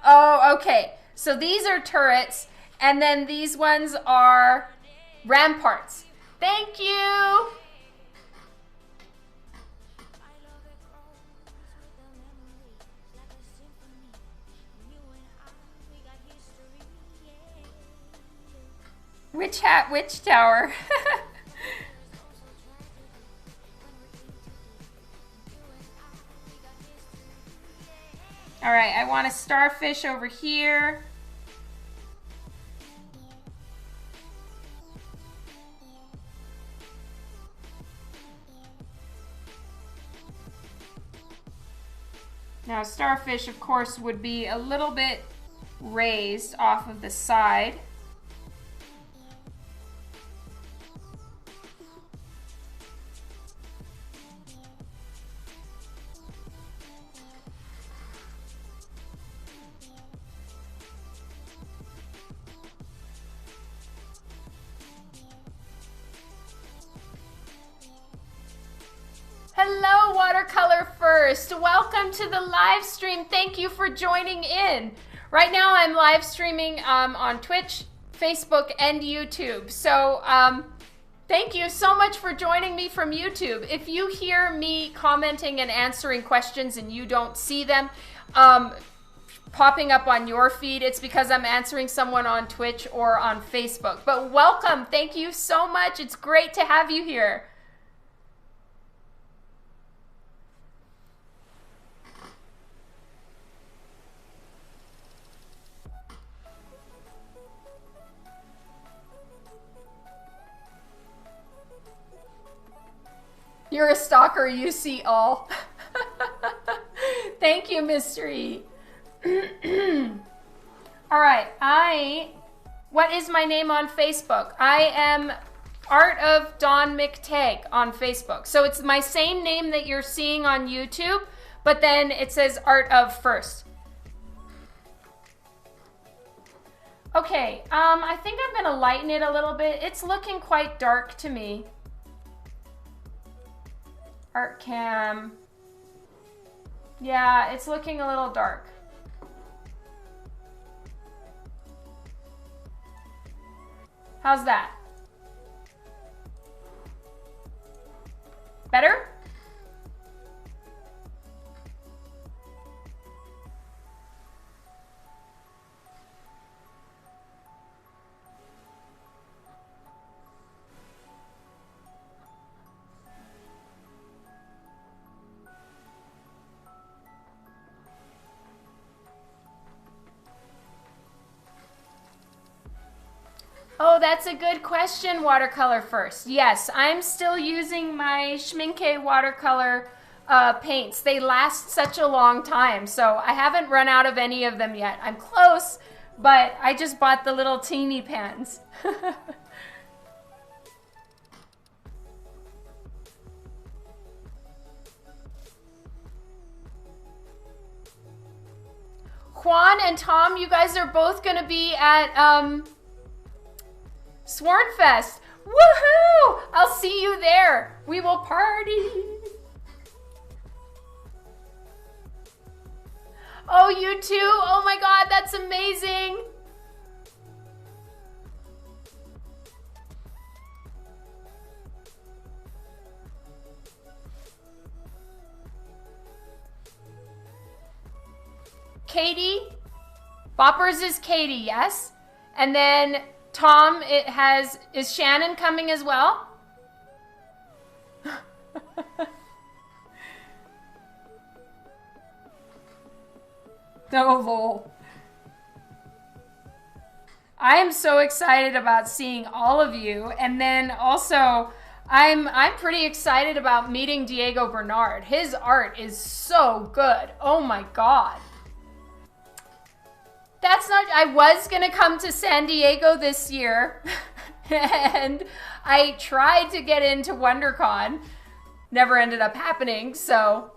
Oh, okay. So these are turrets, and then these ones are ramparts. Thank you. Witch hat, witch tower. All right, I want a starfish over here. Now, starfish, of course, would be a little bit raised off of the side. Hello, Watercolor First. Welcome to the live stream. Thank you for joining in. Right now I'm live streaming on Twitch, Facebook, and YouTube. So thank you so much for joining me from YouTube. If you hear me commenting and answering questions and you don't see them popping up on your feed, it's because I'm answering someone on Twitch or on Facebook. But welcome. Thank you so much. It's great to have you here. You're a stalker, you see all. Thank you, Mystery. All right, what is my name on Facebook? I am Art of Dawn McTagg on Facebook. So it's my same name that you're seeing on YouTube, but then it says Art of first. Okay, I think I'm gonna lighten it a little bit. It's looking quite dark to me. Art cam. Yeah, it's looking a little dark. How's that? Better? Oh, that's a good question, Watercolor First. Yes, I'm still using my Schmincke watercolor paints. They last such a long time, so I haven't run out of any of them yet. I'm close, but I just bought the little teeny pans. Juan and Tom, you guys are both going to be at Swornfest. Woohoo! I'll see you there. We will party. Oh, you too? Oh my God, that's amazing. Katie? Boppers is Katie, yes? And then Tom, is Shannon coming as well? Oh, lol. I am so excited about seeing all of you. And then also, I'm pretty excited about meeting Diego Bernard. His art is so good. Oh my God. That's not, I was gonna come to San Diego this year and I tried to get into WonderCon. Never ended up happening, so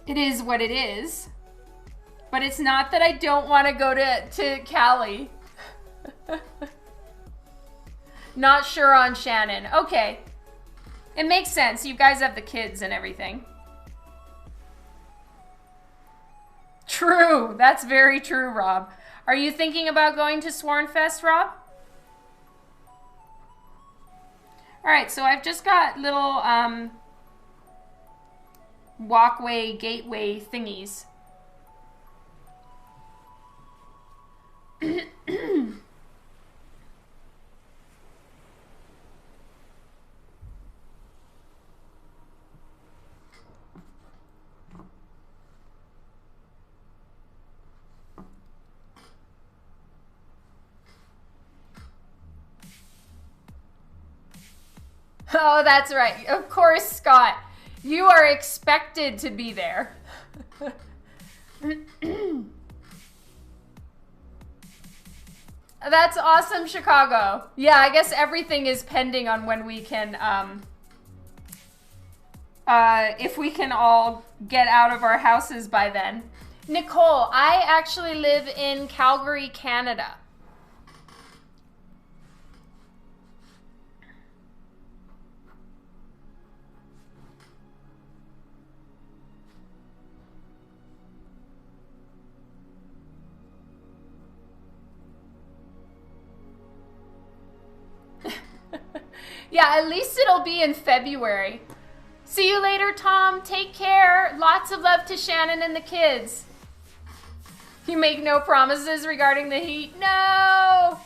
it is what it is. But it's not that I don't want to go to Cali. Not sure on Shannon. Okay. It makes sense. You guys have the kids and everything. True. That's very true, Rob. Are you thinking about going to Swornfest, Rob? All right, so I've just got little walkway, gateway thingies. Oh, that's right. Of course, Scott. You are expected to be there. That's awesome, Chicago. Yeah, I guess everything is pending on when we can, if we can all get out of our houses by then. Nicole, I actually live in Calgary, Canada. Yeah, at least it'll be in February. See you later, Tom. Take care. Lots of love to Shannon and the kids. You make no promises regarding the heat? No!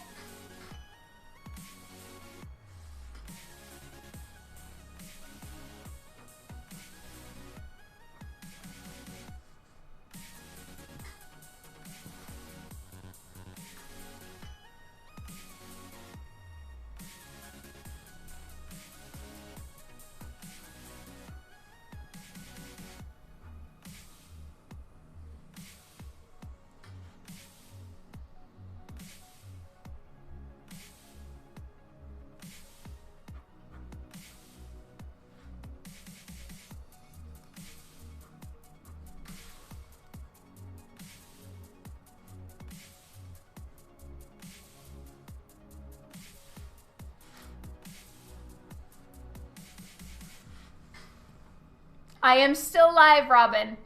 I am still live, Robin.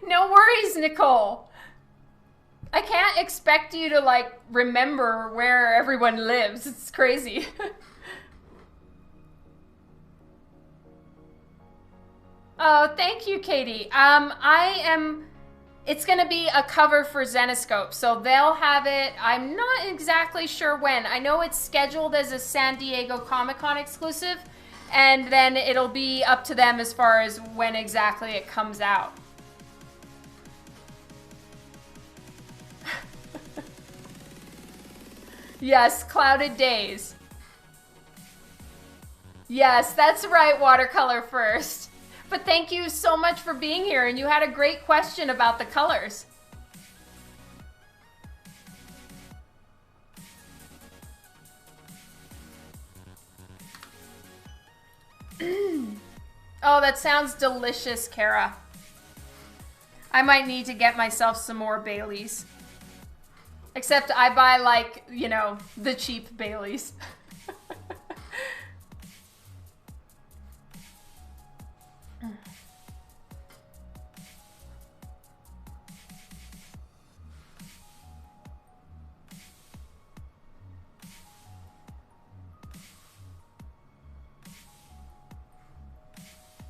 No worries, Nicole. I can't expect you to, like, remember where everyone lives. It's crazy. Oh, thank you, Katie. It's going to be a cover for Zenescope, so they'll have it. I'm not exactly sure when. I know it's scheduled as a San Diego Comic-Con exclusive, and then it'll be up to them as far as when exactly it comes out. Yes, clouded days. Yes, that's right, watercolor first. But thank you so much for being here, and you had a great question about the colors. Oh, that sounds delicious, Kara. I might need to get myself some more Baileys. Except I buy, like, you know, the cheap Baileys.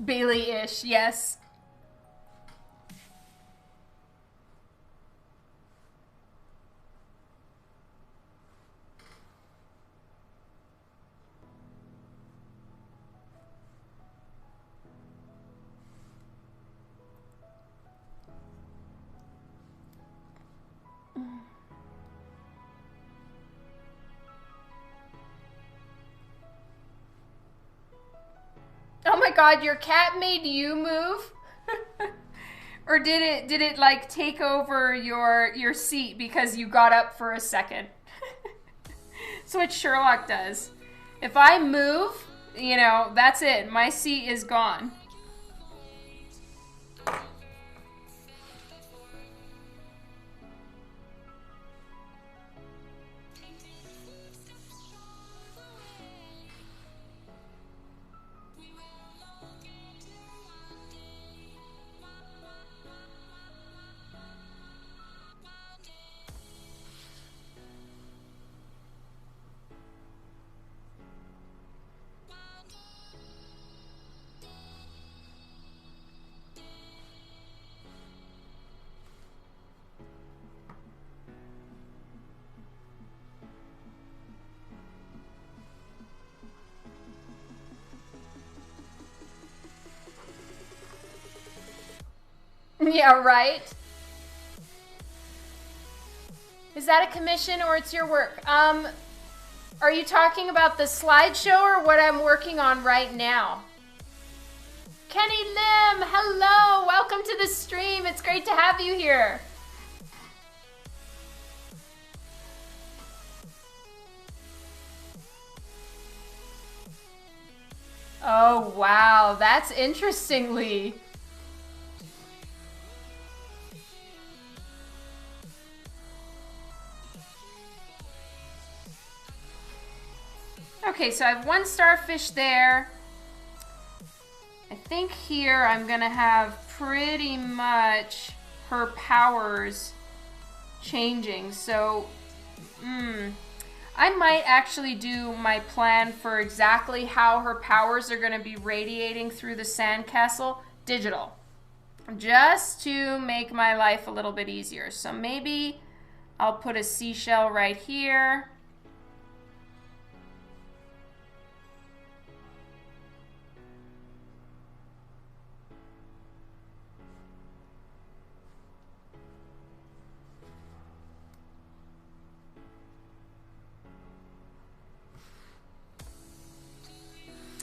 Bailey-ish, yes. Oh my god, your cat made you move? Or did it like take over your seat because you got up for a second? That's what Sherlock does. If I move, you know, that's it. My seat is gone. Yeah, right? Is that a commission or it's your work? Are you talking about the slideshow or what I'm working on right now? Kenny Lim, hello! Welcome to the stream. It's great to have you here. Oh, wow. That's interestingly. Okay, so I have one starfish there. I think here I'm gonna have pretty much her powers changing. So, I might actually do my plan for exactly how her powers are going to be radiating through the Sandcastle digital, just to make my life a little bit easier. So maybe I'll put a seashell right here.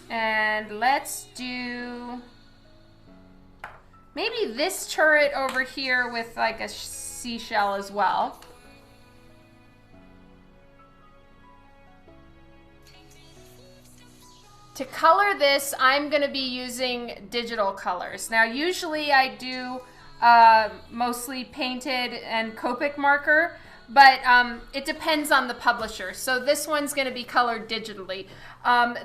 And let's do maybe this turret over here with like a seashell as well. To color this, I'm going to be using digital colors. Now, usually I do mostly painted and Copic marker, but it depends on the publisher. So this one's going to be colored digitally.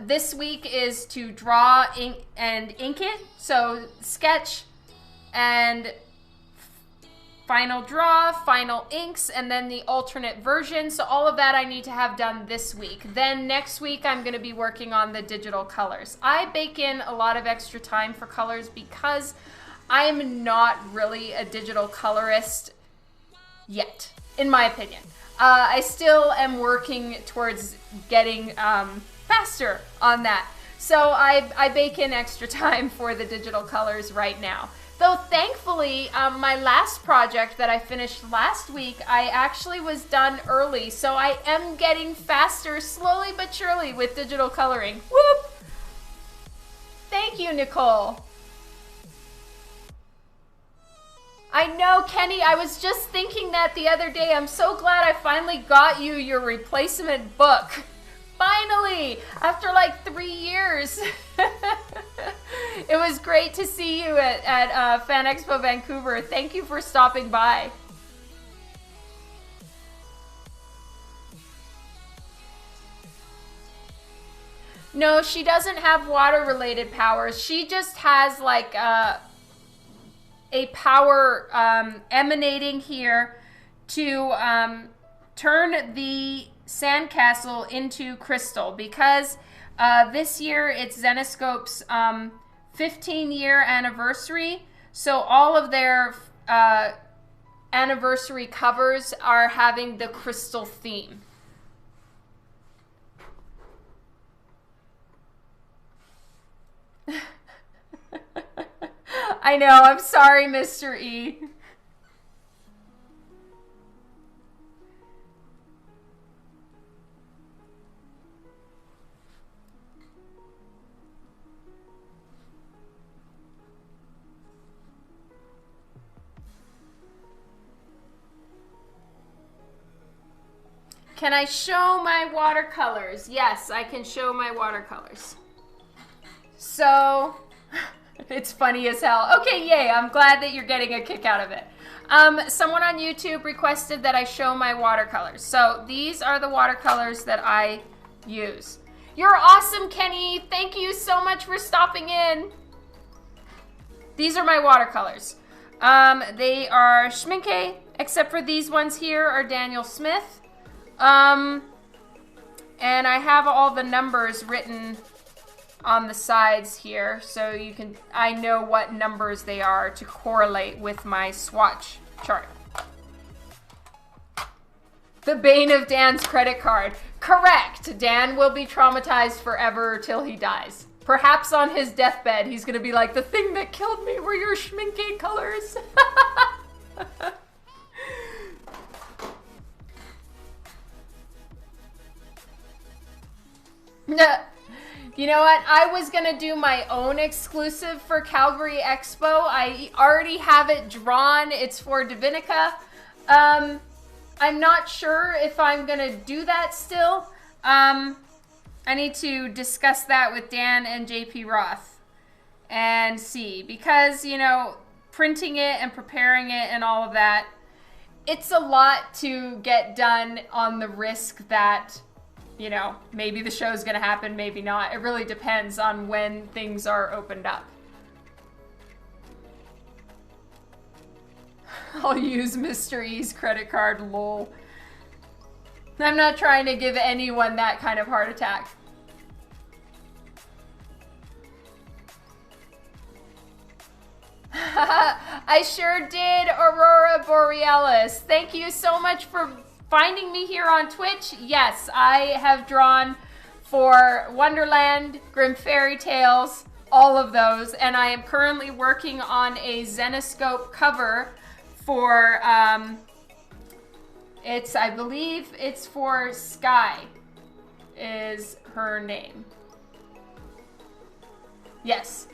This week is to draw and ink it. So sketch and final draw, final inks, and then the alternate version. So all of that I need to have done this week. Then next week I'm going to be working on the digital colors. I bake in a lot of extra time for colors because I'm not really a digital colorist yet, in my opinion. I still am working towards getting faster on that. So I bake in extra time for the digital colors right now. Though thankfully, my last project that I finished last week, I actually was done early. So I am getting faster slowly but surely with digital coloring. Whoop! Thank you, Nicole. I know, Kenny, I was just thinking that the other day. I'm so glad I finally got you your replacement book. Finally, after like 3 years. It was great to see you at Fan Expo Vancouver. Thank you for stopping by. No, she doesn't have water-related powers. She just has like a power emanating here to turn the Sandcastle into crystal, because this year it's Zenescope's 15-year anniversary, so all of their anniversary covers are having the crystal theme. I know, I'm sorry, Mr. E. Can I show my watercolors? Yes, I can show my watercolors. So, it's funny as hell. Okay, yay, I'm glad that you're getting a kick out of it. Someone on YouTube requested that I show my watercolors. So, these are the watercolors that I use. You're awesome, Kenny. Thank you so much for stopping in. These are my watercolors. They are Schminke, except for these ones here are Daniel Smith. And I have all the numbers written on the sides here, so you can, I know what numbers they are to correlate with my swatch chart. The bane of Dan's credit card. Correct. Dan will be traumatized forever till he dies. Perhaps on his deathbed, he's gonna be like, the thing that killed me were your Schminke colors. You know what? I was gonna do my own exclusive for Calgary Expo. I already have it drawn. It's for Divinica. I'm not sure if I'm gonna do that still. I need to discuss that with Dan and JP Roth and see, because, you know, printing it and preparing it and all of that, it's a lot to get done on the risk that, you know, maybe the show's gonna happen, maybe not. It really depends on when things are opened up. I'll use Mr. E's credit card, lol. I'm not trying to give anyone that kind of heart attack. I sure did, Aurora Borealis. Thank you so much for finding me here on Twitch. Yes, I have drawn for Wonderland, Grimm Fairy Tales, all of those, and I am currently working on a Zenescope cover for, I believe it's for Skye, is her name. Yes.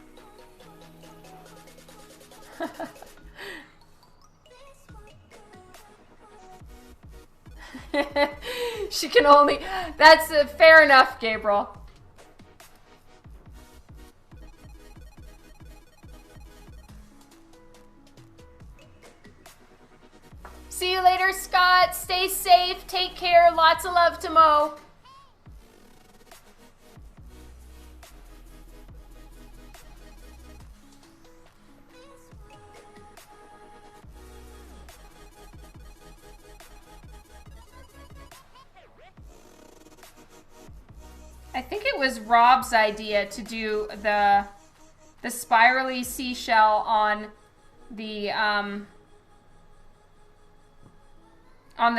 She can only, that's fair enough, Gabriel. See you later, Scott. Stay safe. Take care. Lots of love to Mo. I think it was Rob's idea to do the spirally seashell on the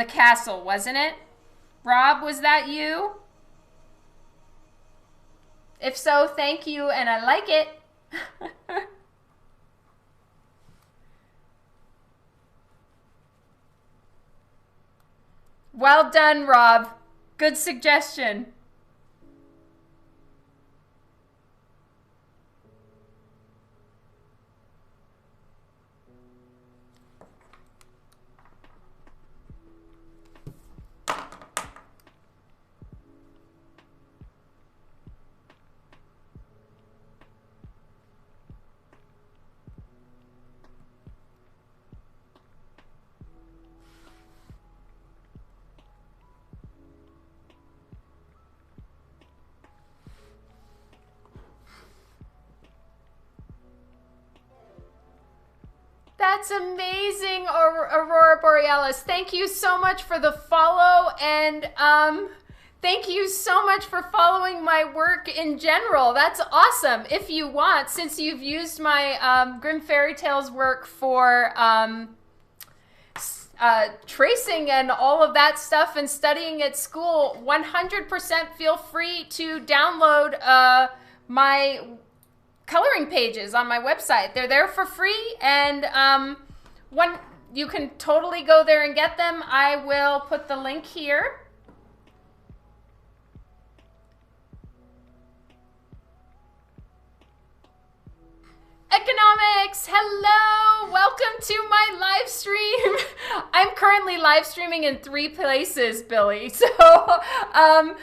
castle, wasn't it? Rob, was that you? If so, thank you, and I like it. Well done, Rob. Good suggestion. That's amazing, Aurora Borealis. Thank you so much for the follow, and thank you so much for following my work in general. That's awesome. If you want, since you've used my Grimm Fairy Tales work for tracing and all of that stuff and studying at school, 100% feel free to download my coloring pages on my website. They're there for free, and you can totally go there and get them. I will put the link here. Economics, hello, welcome to my live stream. I'm currently live streaming in 3 places, Billy. So I'm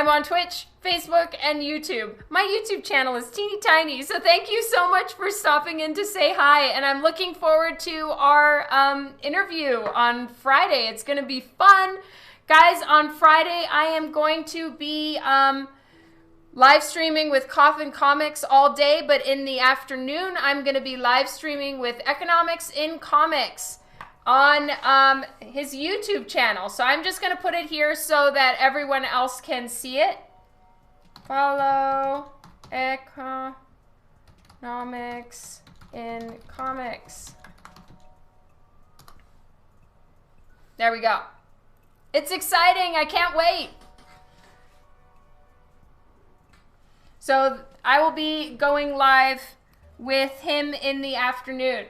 on Twitch, Facebook, and YouTube. My YouTube channel is teeny tiny, so thank you so much for stopping in to say hi, and I'm looking forward to our interview on Friday. It's going to be fun. Guys, on Friday, I am going to be live streaming with Coffin Comics all day, but in the afternoon, I'm going to be live streaming with Economics in Comics on his YouTube channel. So I'm just going to put it here so that everyone else can see it. Follow Economics in Comics. There we go. It's exciting. I can't wait. So I will be going live with him in the afternoon.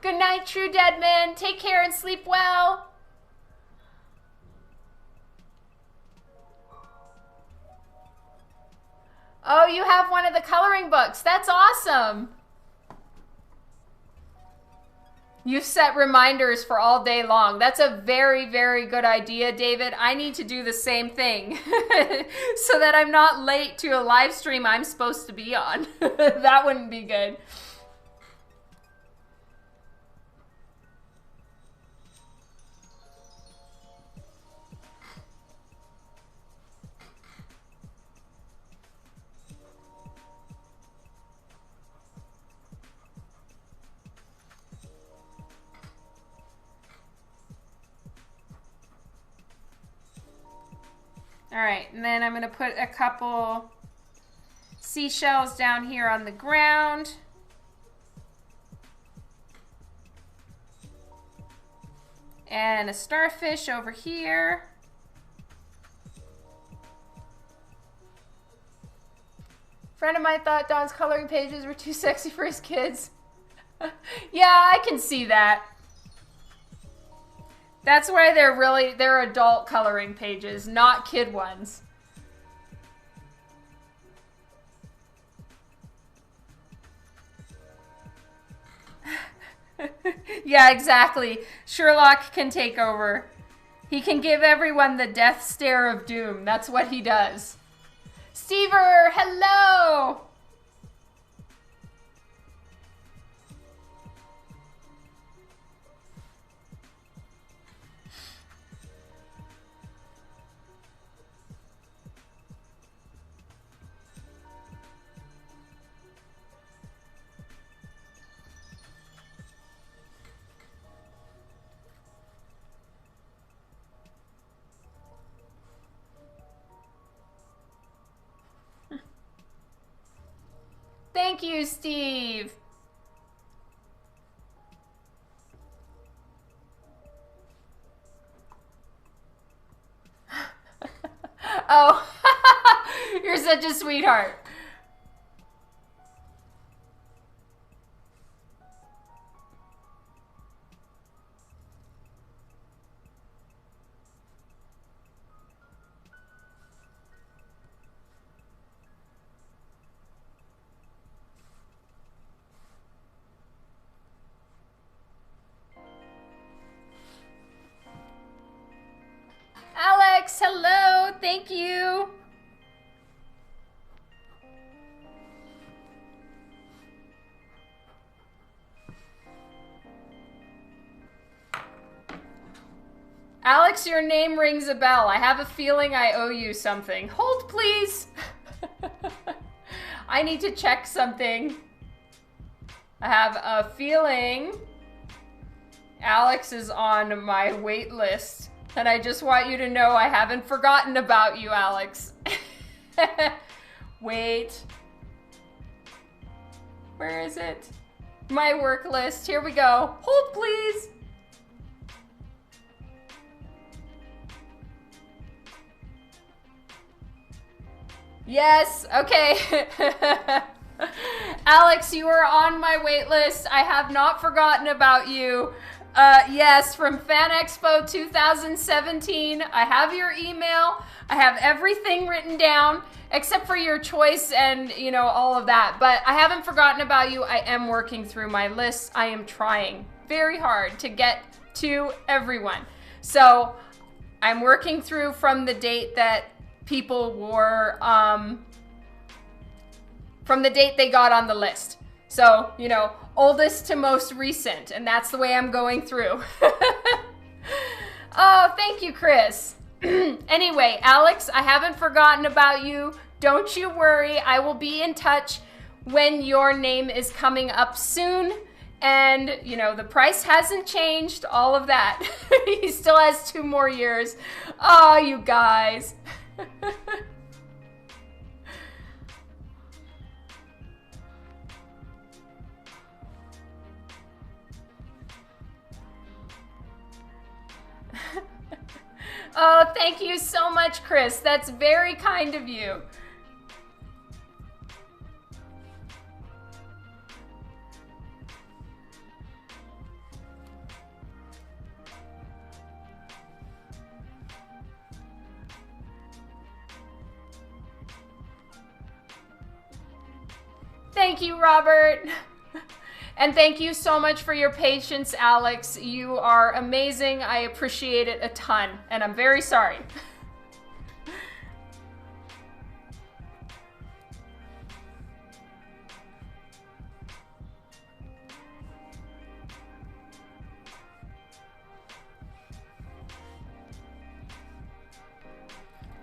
Good night, True Deadman. Take care and sleep well. Oh, you have one of the coloring books. That's awesome. You set reminders for all day long. That's a very, very good idea, David. I need to do the same thing so that I'm not late to a live stream I'm supposed to be on. That wouldn't be good. All right, and then I'm going to put a couple seashells down here on the ground. And a starfish over here. Friend of mine thought Don's coloring pages were too sexy for his kids. Yeah, I can see that. That's why they're adult coloring pages, not kid ones. Yeah, exactly. Sherlock can take over. He can give everyone the death stare of doom. That's what he does. Stever, hello! Thank you, Steve. Oh, you're such a sweetheart. Alex, hello. Thank you. Alex, your name rings a bell. I have a feeling I owe you something. Hold, please. I need to check something. I have a feeling Alex is on my wait list. And I just want you to know I haven't forgotten about you, Alex. Wait. Where is it? My work list. Here we go. Hold, please. Yes. Okay. Alex, you are on my wait list. I have not forgotten about you. Yes, from Fan Expo 2017. I have your email. I have everything written down except for your choice and, you know, all of that. But I haven't forgotten about you. I am working through my list. I am trying very hard to get to everyone. So I'm working through from the date that people were, from the date they got on the list. So, you know, oldest to most recent, and that's the way I'm going through. Oh, thank you, Chris. Anyway, Alex, I haven't forgotten about you. Don't you worry. I will be in touch when your name is coming up soon. And, you know, the price hasn't changed, all of that. He still has 2 more years. Oh, you guys. Oh, thank you so much, Chris. That's very kind of you. Thank you, Robert. And thank you so much for your patience, Alex. You are amazing. I appreciate it a ton, and I'm very sorry.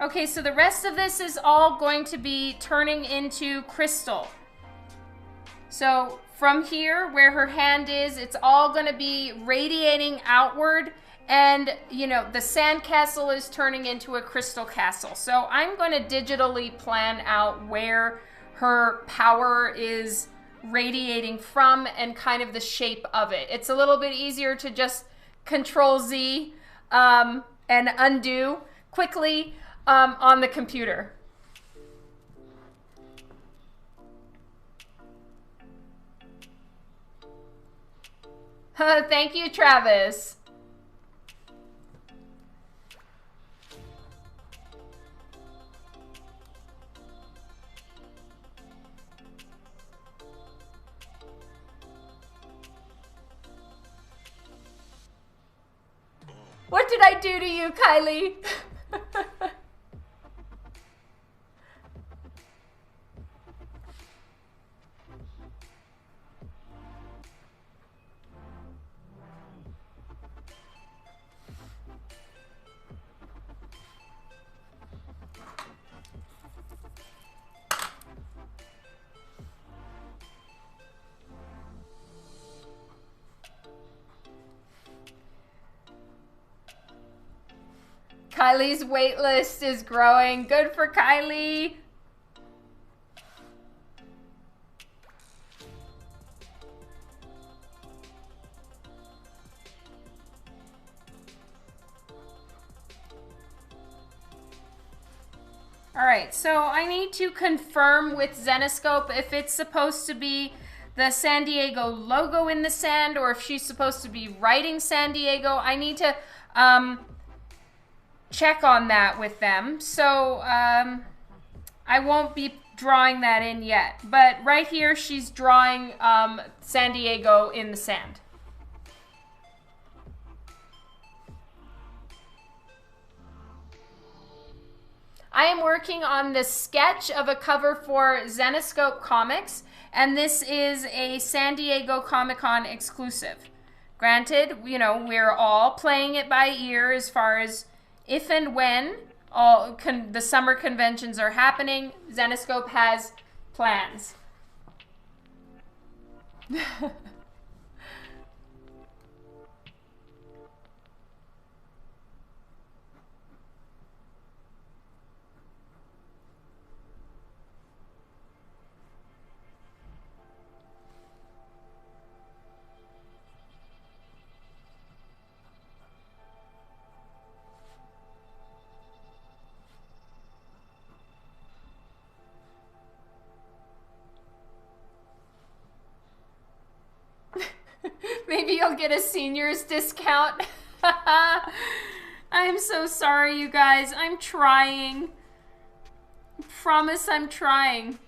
Okay, so the rest of this is all going to be turning into crystal. So from here, where her hand is, it's all going to be radiating outward And, you know, the sandcastle is turning into a crystal castle. So I'm going to digitally plan out where her power is radiating from and kind of the shape of it. It's a little bit easier to just Control Z and undo quickly on the computer. Thank you, Travis. What did I do to you, Kylie? Kylie's wait list is growing. Good for Kylie. All right, so I need to confirm with Zenescope if it's supposed to be the San Diego logo in the sand or if she's supposed to be writing San Diego. I need to check on that with them. So I won't be drawing that in yet. But right here, she's drawing San Diego in the sand. I am working on the sketch of a cover for Zenescope Comics, and this is a San Diego Comic-Con exclusive. Granted, you know, we're all playing it by ear as far as if and when the summer conventions are happening. Zenescope has plans. Maybe you'll get a senior's discount. I'm so sorry, you guys. I'm trying. I promise I'm trying.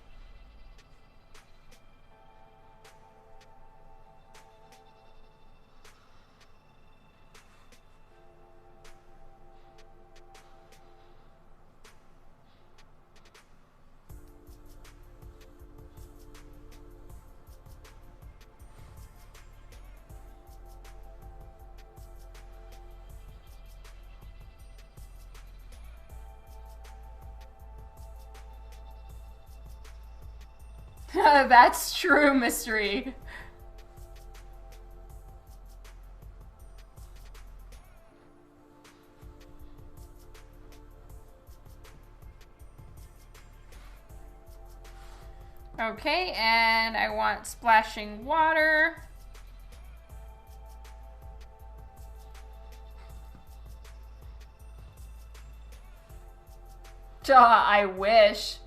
That's true, Mystery. Okay, and I want splashing water. Duh, I wish.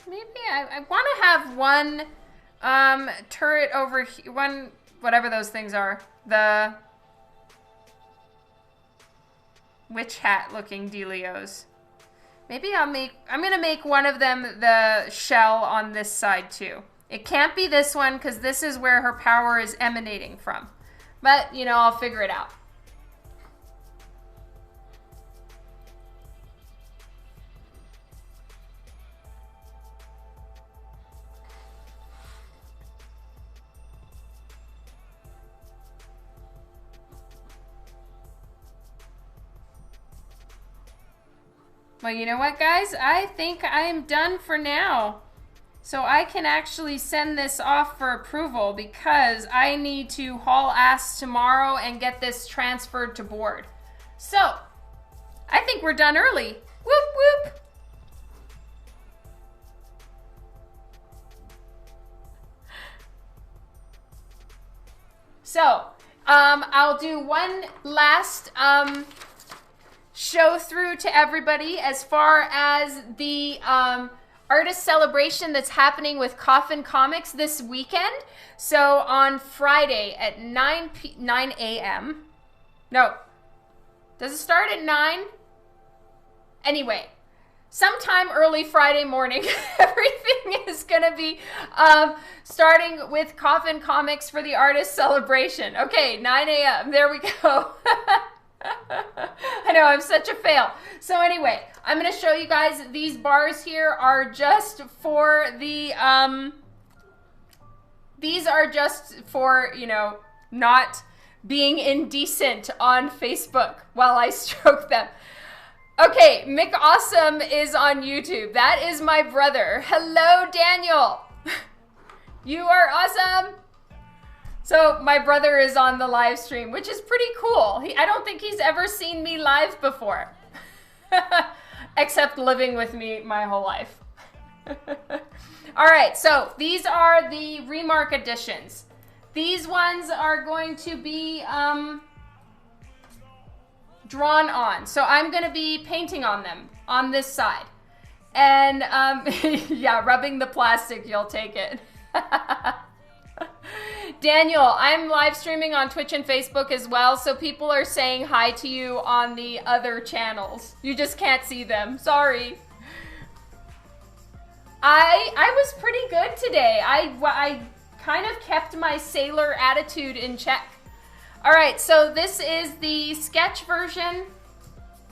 Maybe I want to have one turret over here, one, whatever those things are, the witch hat looking dealios. Maybe I'm gonna make one of them the shell on this side too. It can't be this one because this is where her power is emanating from. But, you know, I'll figure it out. Well, you know what, guys? I think I am done for now. So I can actually send this off for approval because I need to haul ass tomorrow and get this transferred to board. So I think we're done early. Whoop, whoop. So I'll do one last show through to everybody as far as the artist celebration that's happening with Coffin Comics this weekend. So on Friday at 9 a.m. No. Does it start at 9? Anyway, sometime early Friday morning, everything is going to be starting with Coffin Comics for the artist celebration. Okay, 9 a.m. There we go. I know, I'm such a fail. So anyway, I'm going to show you guys these bars here are just for the, these are just for, you know, not being indecent on Facebook while I stroke them. Okay, Mick Awesome is on YouTube. That is my brother. Hello, Daniel. You are awesome. So my brother is on the live stream, which is pretty cool. I don't think he's ever seen me live before. Except living with me my whole life. All right, so these are the Remark editions. These ones are going to be drawn on. So I'm going to be painting on them on this side. And yeah, rubbing the plastic, you'll take it. Daniel, I'm live streaming on Twitch and Facebook as well, so people are saying hi to you on the other channels. You just can't see them. Sorry. I was pretty good today. I kind of kept my sailor attitude in check. All right, so this is the sketch version,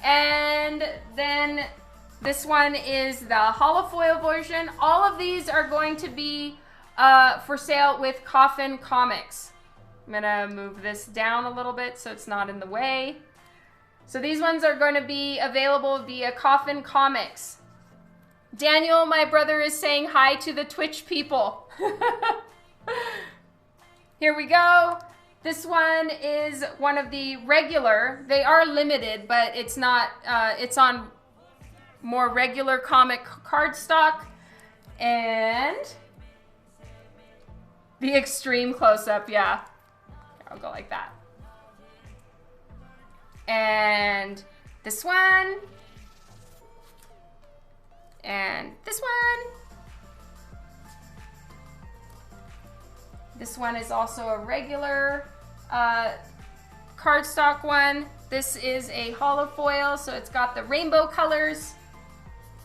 and then this one is the holofoil version. All of these are going to be for sale with Coffin Comics. I'm gonna move this down a little bit so it's not in the way. So these ones are going to be available via Coffin Comics. Daniel, my brother, is saying hi to the Twitch people. Here we go. This one is one of the regular. They are limited, but it's not, it's on more regular comic cardstock. And the extreme close-up, yeah. I'll go like that. And this one. And this one. This one is also a regular cardstock one. This is a holofoil, so it's got the rainbow colors.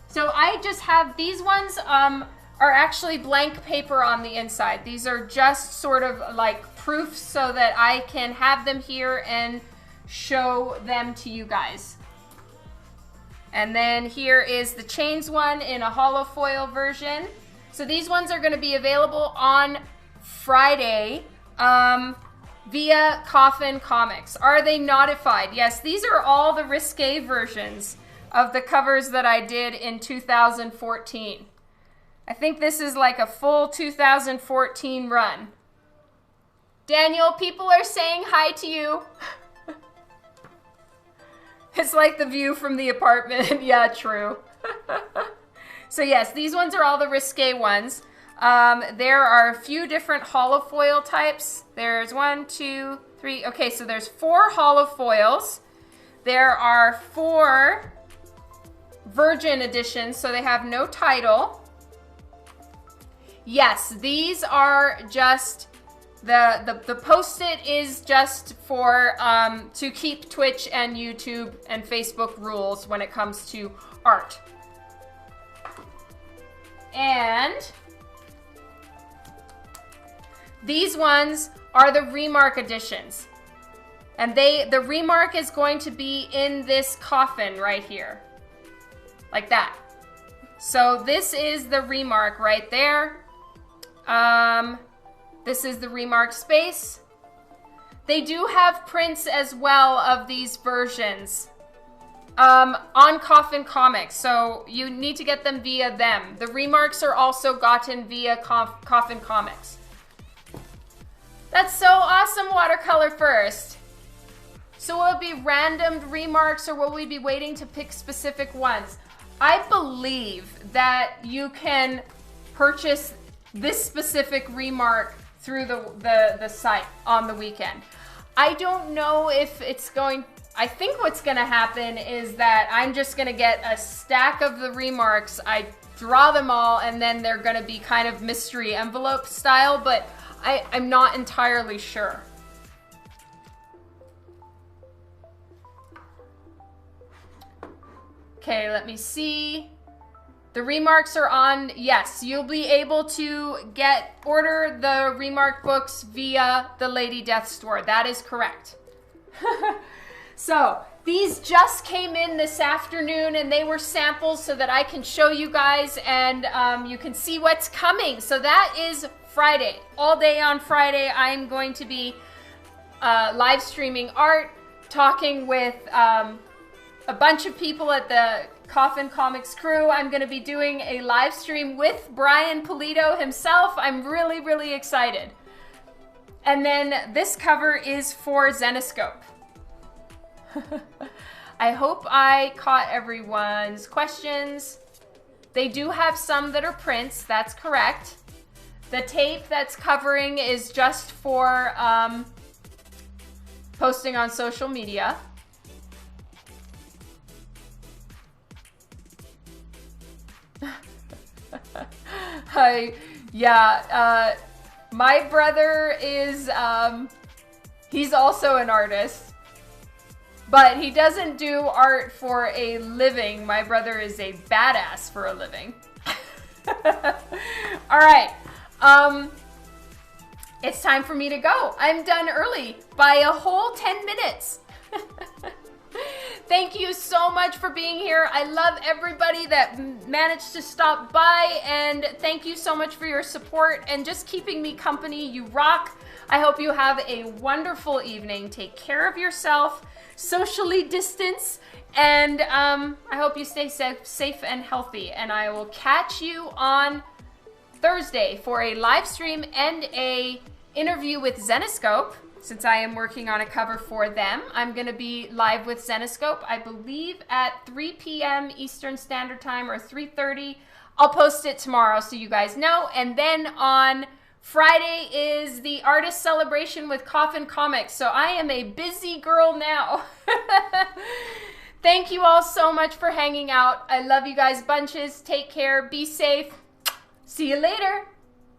So I just have these ones are actually blank paper on the inside. These are just sort of like proofs so that I can have them here and show them to you guys. And then here is the chains one in a holofoil version. So these ones are going to be available on Friday via Coffin Comics. Are they notified? Yes, these are all the risque versions of the covers that I did in 2014. I think this is like a full 2014 run. Daniel, people are saying hi to you. It's like the view from the apartment. Yeah, true. So yes, these ones are all the risque ones. There are a few different holofoil types. There's 1, 2, 3. Okay, so there's 4 holofoils. There are 4 virgin editions, so they have no title. Yes, these are just, the post-it is just for, to keep Twitch and YouTube and Facebook rules when it comes to art. And these ones are the Remark editions. And the Remark is going to be in this coffin right here. Like that. So this is the Remark right there. This is the Remark space. They do have prints as well of these versions. On Coffin Comics, so you need to get them via them. The remarks are also gotten via Coffin Comics. That's so awesome, Watercolor First. So will it be random remarks, or will we be waiting to pick specific ones? I believe that you can purchase this specific remark through the site on the weekend. I don't know if it's going... I think what's going to happen is that I'm just going to get a stack of the remarks. I draw them all, and then they're going to be kind of mystery envelope style, but I'm not entirely sure. Okay, let me see. The remarks are on. Yes, you'll be able to order the remark books via the Lady Death store. That is correct. So these just came in this afternoon, and they were samples so that I can show you guys, and you can see what's coming. So that is Friday. All day on Friday, I'm going to be live streaming art, talking with a bunch of people at the Coffin Comics crew. I'm going to be doing a live stream with Brian Pulido himself. I'm really, really excited. And then this cover is for Zenescope. I hope I caught everyone's questions. They do have some that are prints, that's correct. The tape that's covering is just for posting on social media. My brother is, he's also an artist. But he doesn't do art for a living. My brother is a badass for a living. All right. It's time for me to go. I'm done early by a whole 10 minutes. Thank you so much for being here. I love everybody that managed to stop by, and thank you so much for your support and just keeping me company. You rock. I hope you have a wonderful evening. Take care of yourself. Socially distance, and I hope you stay safe and healthy, and I will catch you on Thursday for a live stream and a interview with Zenescope. Since I am working on a cover for them, I'm going to be live with Zenescope, I believe at 3 p.m. Eastern Standard Time or 3:30. I'll post it tomorrow so you guys know. And then on Friday is the artist celebration with Coffin Comics. So I am a busy girl now. Thank you all so much for hanging out. I love you guys bunches. Take care. Be safe. See you later.